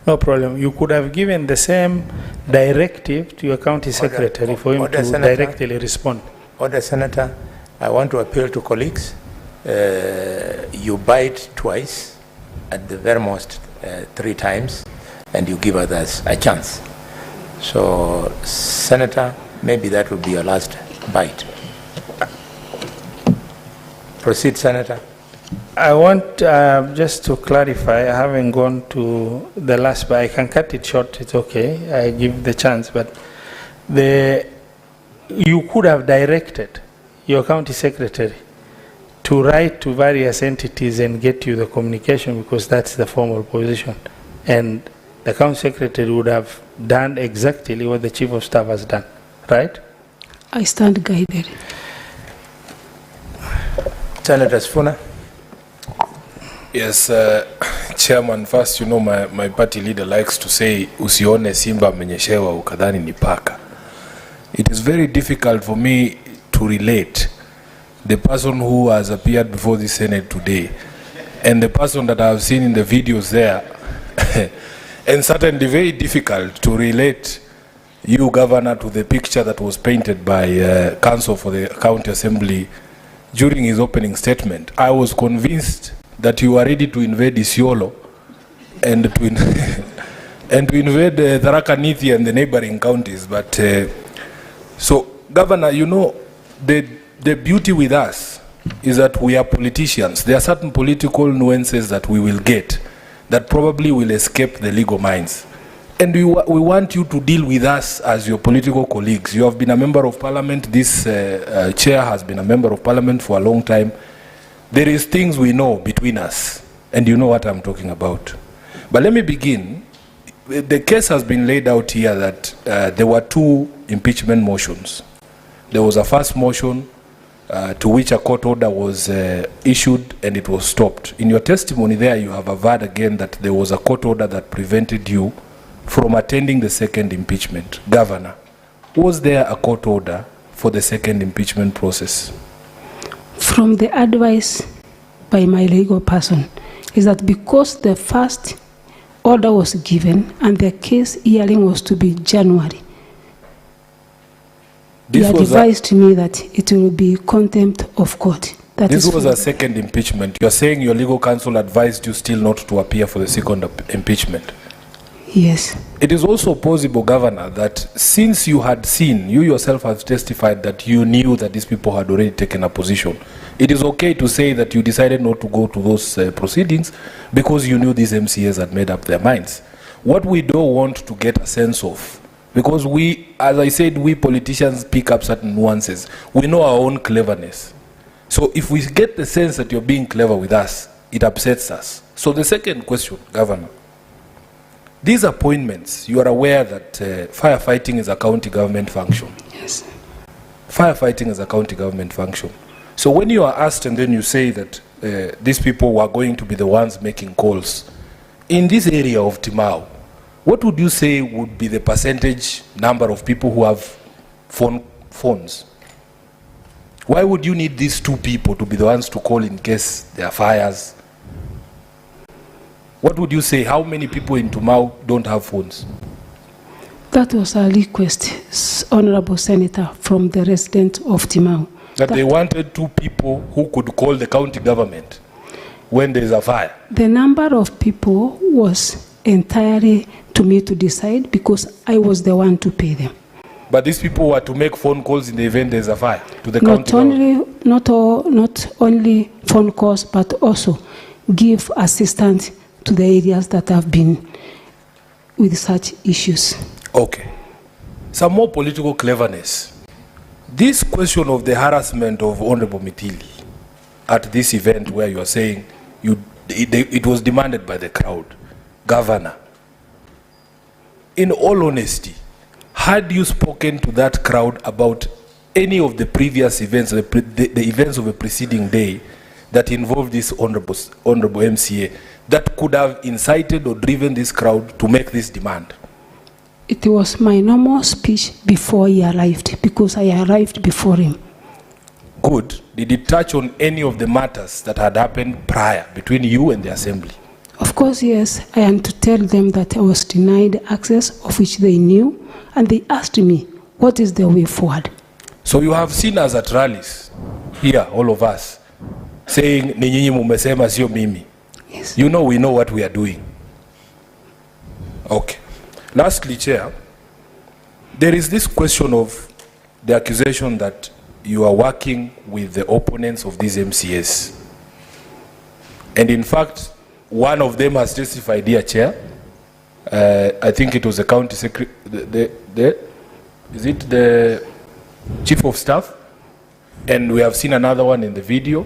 No problem. You could have given the same directive to your county secretary for him to Senator, directly respond. Order, Senator, I want to appeal to colleagues. You bite twice, at the very most 3 times, and you give others a chance. So, Senator, maybe that will be your last bite. Proceed, Senator. I want just to clarify, I haven't gone to the last, but I can cut it short, it's okay, I give the chance, but you could have directed your county secretary to write to various entities and get you the communication, because that's the formal position. And the county secretary would have done exactly what the chief of staff has done, right? I stand guided. Senator Sifuna. Yes, Chairman, first, you know, my party leader likes to say, usione simba menyeshewa ukadhani ni paka. It is very difficult for me to relate the person who has appeared before the Senate today and the person that I have seen in the videos there, and certainly very difficult to relate you, Governor, to the picture that was painted by Council for the County Assembly during his opening statement. I was convinced that you are ready to invade Isiolo and to invade Tharaka Nithi and the neighboring counties. But so, Governor, you know, the beauty with us is that we are politicians. There are certain political nuances that we will get that probably will escape the legal minds. And we want you to deal with us as your political colleagues. You have been a member of parliament. This chair has been a member of parliament for a long time. There is things we know between us, and you know what I'm talking about. But let me begin. The case has been laid out here that there were 2 impeachment motions. There was a first motion to which a court order was issued and it was stopped. In your testimony there, you have averred again that there was a court order that prevented you from attending the second impeachment. Governor, was there a court order for the second impeachment process? From the advice by my legal person, is that because the first order was given and the case hearing was to be January, he advised me that it will be contempt of court. This was a second impeachment. You are saying your legal counsel advised you still not to appear for the second impeachment? Yes. It is also possible, Governor, that since you had seen, you yourself have testified that you knew that these people had already taken a position, it is okay to say that you decided not to go to those proceedings because you knew these MCAs had made up their minds. What we don't want to get a sense of, because we, as I said, we politicians pick up certain nuances. We know our own cleverness. So if we get the sense that you're being clever with us, it upsets us. So the second question, Governor, these appointments, you are aware that firefighting is a county government function. Yes. Firefighting is a county government function. So when you are asked and then you say that these people were going to be the ones making calls, in this area of Timau, what would you say would be the percentage number of people who have phones? Why would you need these 2 people to be the ones to call in case there are fires? What would you say? How many people in Timau don't have phones? That was a request, Honorable Senator, from the residents of Timau. That they wanted 2 people who could call the county government when there is a fire. The number of people was entirely to me to decide because I was the one to pay them. But these people were to make phone calls in the event there is a fire to the county government? Not only phone calls, but also give assistance to the areas that have been with such issues. Okay. Some more political cleverness. This question of the harassment of Honorable Mitili at this event where you are saying it was demanded by the crowd. Governor, in all honesty, had you spoken to that crowd about any of the previous events, the events of a preceding day that involved this honorable MCA, that could have incited or driven this crowd to make this demand? It was my normal speech before he arrived, because I arrived before him. Good. Did it touch on any of the matters that had happened prior between you and the assembly? Of course, yes. I had to tell them that I was denied access, of which they knew, and they asked me, what is the way forward? So you have seen us at rallies, here, all of us, saying, "Ni nyinyi mumesema sio mimi." Yes. You know we know what we are doing. Okay. Lastly, Chair, there is this question of the accusation that you are working with the opponents of these MCAs. And in fact, one of them has testified here, Chair. I think it was the county secretary, is it the chief of staff? And we have seen another one in the video.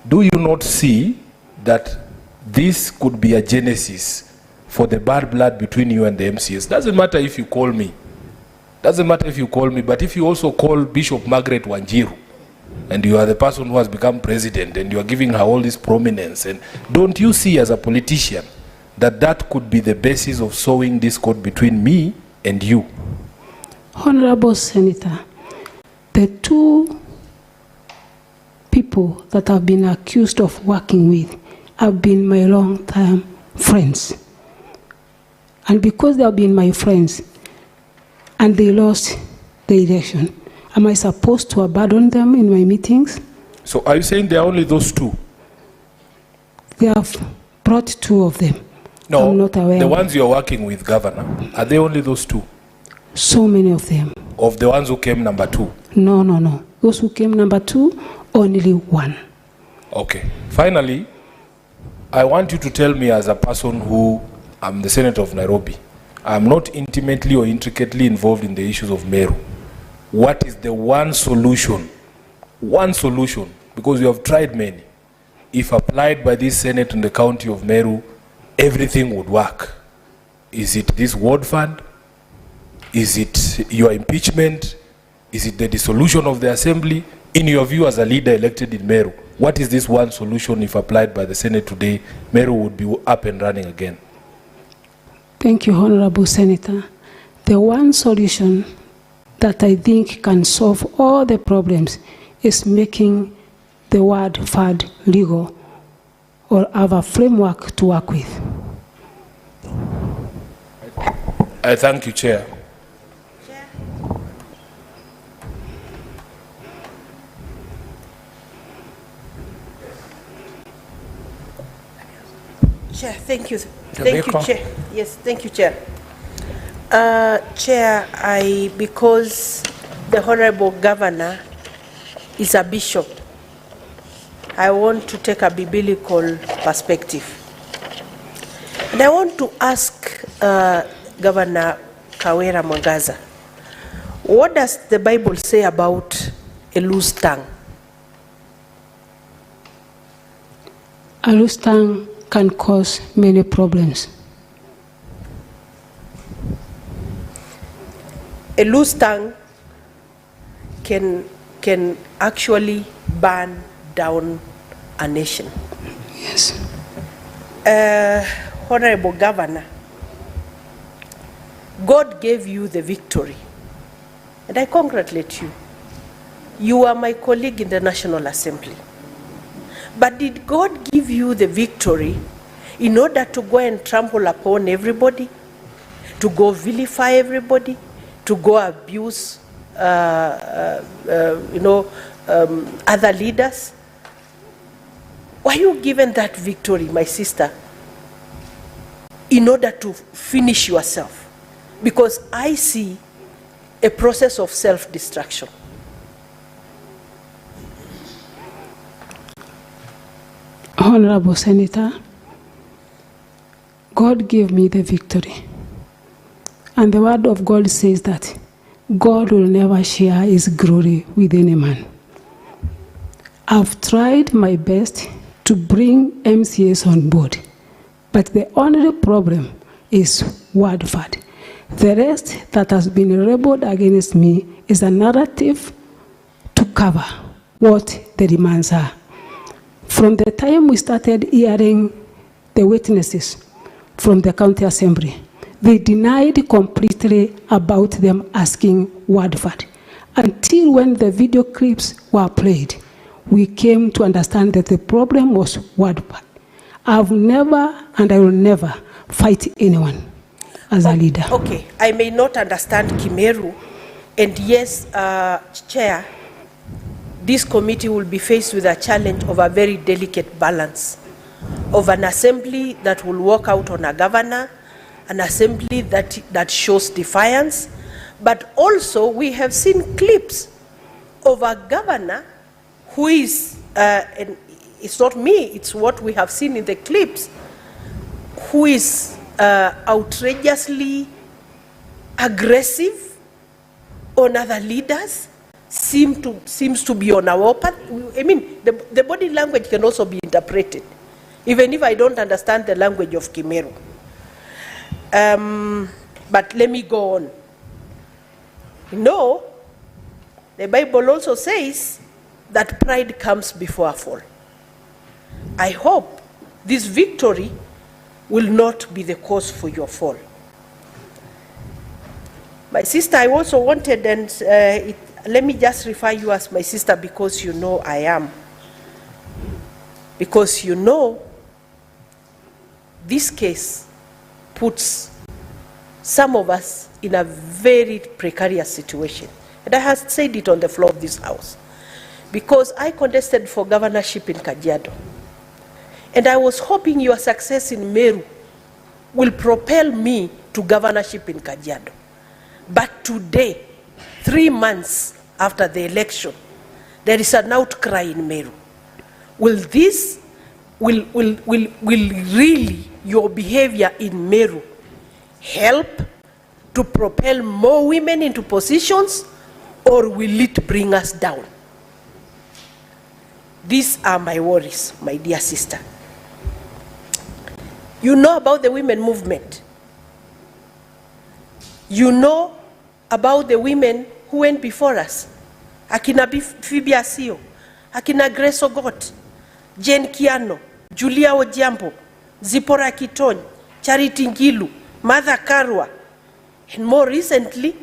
Do you not see that this could be a genesis for the bad blood between you and the MCAs? Doesn't matter if you call me. Doesn't matter if you call me, but if you also call Bishop Margaret Wanjiru, and you are the person who has become president, and you are giving her all this prominence, and don't you see as a politician that that could be the basis of sowing discord between me and you? Honorable Senator, the two people that I've been accused of working with have been my long-time friends. And because they have been my friends, and they lost the election, am I supposed to abandon them in my meetings? So are you saying there are only those two? They have brought two of them. No, I'm not aware. the ones you're working with, Governor, are they only those two? So many of them. Of the ones who came number two? No, no, no. Those who came number two, only one. Okay. Finally, I want you to tell me, as a person who, I'm the Senator of Nairobi, I'm not intimately or intricately involved in the issues of Meru. What is the one solution, because you have tried many, if applied by this Senate in the county of Meru, everything would work? Is it this ward fund? Is it your impeachment? Is it the dissolution of the assembly? In your view, as a leader elected in Meru, what is this one solution if applied by the Senate today? Meru would be up and running again. Thank you, Honorable Senator. The one solution that I think can solve all the problems is making the word FAD legal, or have a framework to work with. I thank you, Chair. Chair, thank you. Thank you, Chair. Yes, thank you, Chair. Chair, because the Honorable Governor is a bishop, I want to take a biblical perspective. And I want to ask Governor Kawera Mwangaza, what does the Bible say about a loose tongue? A loose tongue can cause many problems. A loose tongue can actually burn down a nation. Yes. Honorable Governor, God gave you the victory, and I congratulate you. You are my colleague in the National Assembly. But did God give you the victory in order to go and trample upon everybody, to go vilify everybody, to go abuse other leaders? Were you given that victory, my sister, in order to finish yourself? Because I see a process of self-destruction. Honorable Senator, God gave me the victory. And the word of God says that God will never share his glory with any man. I've tried my best to bring MCAs on board, but the only problem is word fad. The rest that has been labeled against me is a narrative to cover what the demands are. From the time we started hearing the witnesses from the county assembly, they denied completely about them asking word for it. Until when the video clips were played, we came to understand that the problem was word for it. I've never and I will never fight anyone as a leader. Okay, I may not understand Kimeru, and yes, Chair, this committee will be faced with a challenge of a very delicate balance of an assembly that will walk out on a governor, an assembly that shows defiance, but also we have seen clips of a governor who is, and it's not me, it's what we have seen in the clips, who is outrageously aggressive on other leaders, seems to be on our path. I mean, the body language can also be interpreted, even if I don't understand the language of Kimeru. But let me go on. No, the Bible also says that pride comes before a fall. I hope this victory will not be the cause for your fall. My sister, I also wanted, and let me just refer you as my sister because you know I am. Because you know this case puts some of us in a very precarious situation. And I have said it on the floor of this house. Because I contested for governorship in Kajiado. And I was hoping your success in Meru will propel me to governorship in Kajiado. But today, 3 months after the election, there is an outcry in Meru. Will really your behavior in Meru help to propel more women into positions, or will it bring us down? These are my worries, my dear sister. You know about the women movement. You know about the women who went before us. Akina Phoebe Asio, Akina Grace Ogot, Jane Kiano, Julia Ojiambo, Zipporah Kitony, Charity Ngilu, Martha Karua, and more recently,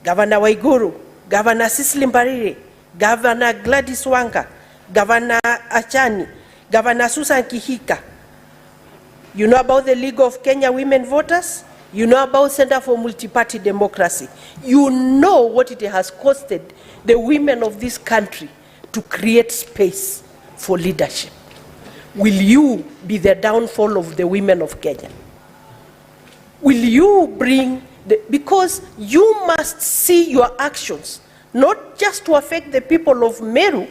Governor Waiguru, Governor Cecily Mbarire, Governor Gladys Wanga, Governor Achani, Governor Susan Kihika. You know about the League of Kenya Women Voters? You know about Center for Multi-Party Democracy. You know what it has costed the women of this country to create space for leadership. Will you be the downfall of the women of Kenya? Will you bring because you must see your actions, not just to affect the people of Meru,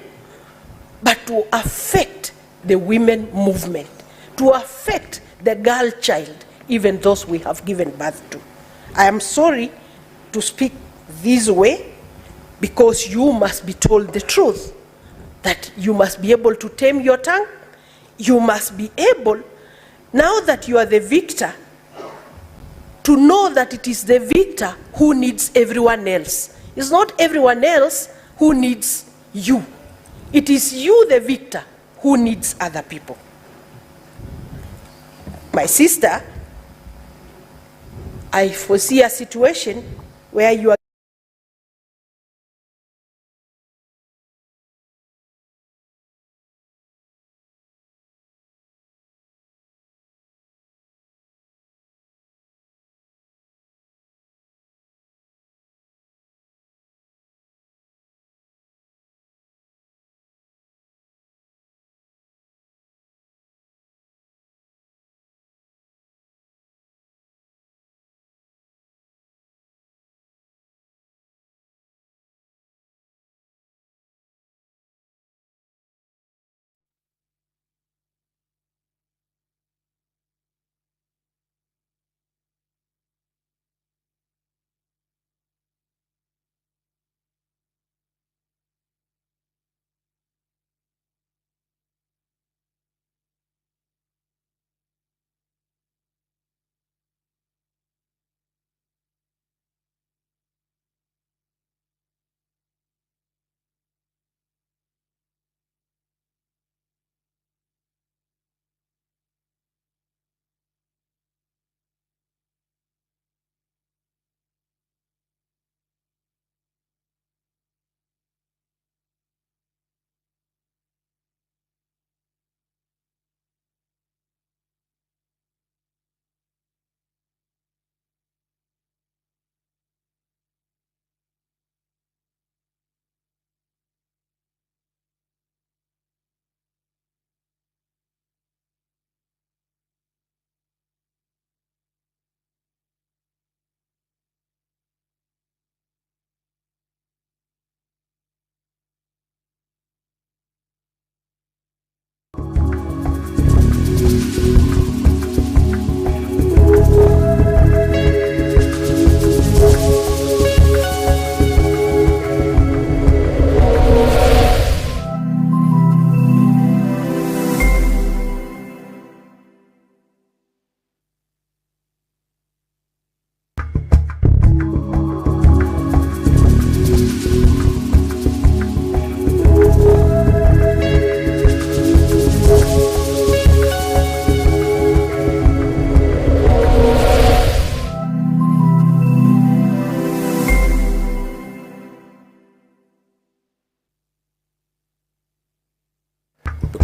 but to affect the women movement, to affect the girl child, even those we have given birth to. I am sorry to speak this way, because you must be told the truth, that you must be able to tame your tongue. You must be able, now that you are the victor, to know that it is the victor who needs everyone else. It's not everyone else who needs you. It is you, the victor, who needs other people. My sister, I foresee a situation where you are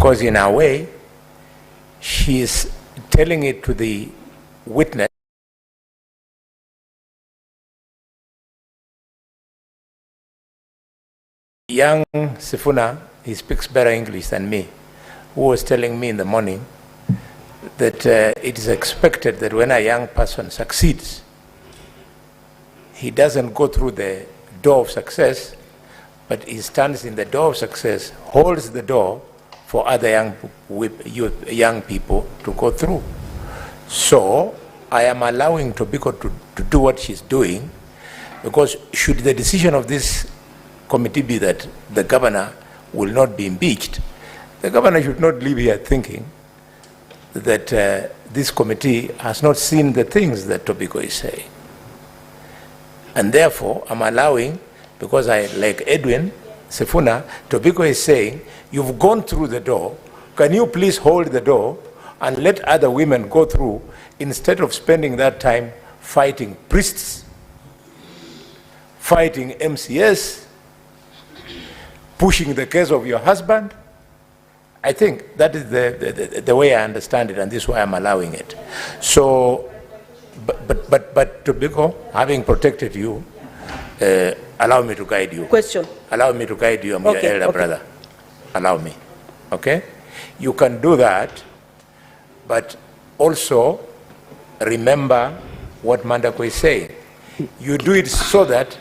because in a way, she is telling it to the witness. Young Sifuna, he speaks better English than me, who was telling me in the morning that it is expected that when a young person succeeds, he doesn't go through the door of success, but he stands in the door of success, holds the door for other young people to go through. So I am allowing Tobiko to do what she's doing, because should the decision of this committee be that the governor will not be impeached, the governor should not leave here thinking that this committee has not seen the things that Tobiko is saying. And therefore, I'm allowing, because I, like Edwin Sifuna, Tobiko is saying, you've gone through the door, can you please hold the door and let other women go through, instead of spending that time fighting priests, fighting MCS, pushing the case of your husband. I think that is the way I understand it, and this is why I'm allowing it. So, but Tobiko, having protected you, allow me to guide you. Question. Allow me to guide you. I'm your elder brother. Allow me. Okay? You can do that, but also remember what Mandako is saying. You do it so that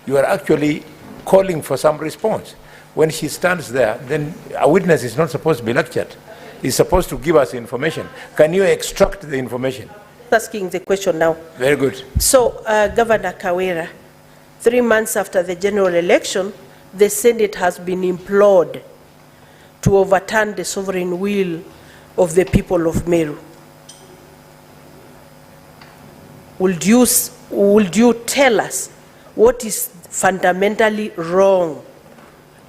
you are actually calling for some response. When she stands there, then a witness is not supposed to be lectured. He's supposed to give us information. Can you extract the information? Asking the question now. Very good. So, Governor Kawira, 3 months after the general election, the Senate has been implored to overturn the sovereign will of the people of Meru. Would you tell us what is fundamentally wrong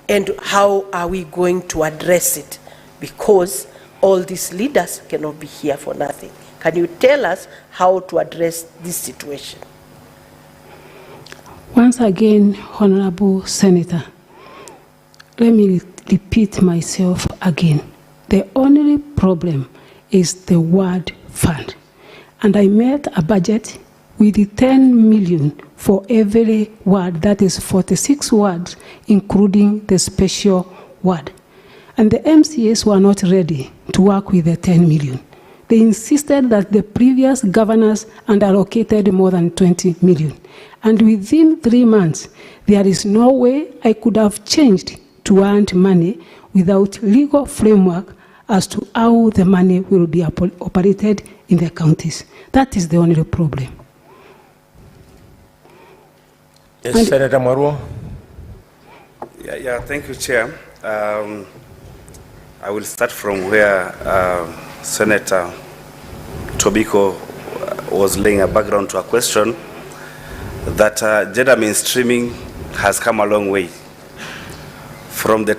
and how are we going to address it? Because all these leaders cannot be here for nothing. Can you tell us how to address this situation? Once again, Honorable Senator, let me repeat myself again. The only problem is the word fund. And I made a budget with the 10 million for every word, that is 46 words, including the special word. And the MCAs were not ready to work with the 10 million. They insisted that the previous governors allocated more than 20 million. And within 3 months, there is no way I could have changed to earn money without legal framework as to how the money will be operated in the counties. That is the only problem. Yes, Senator Meru. Yeah, thank you, Chair. I will start from where Senator Tobiko was laying a background to a question that gender mainstreaming has come a long way. From the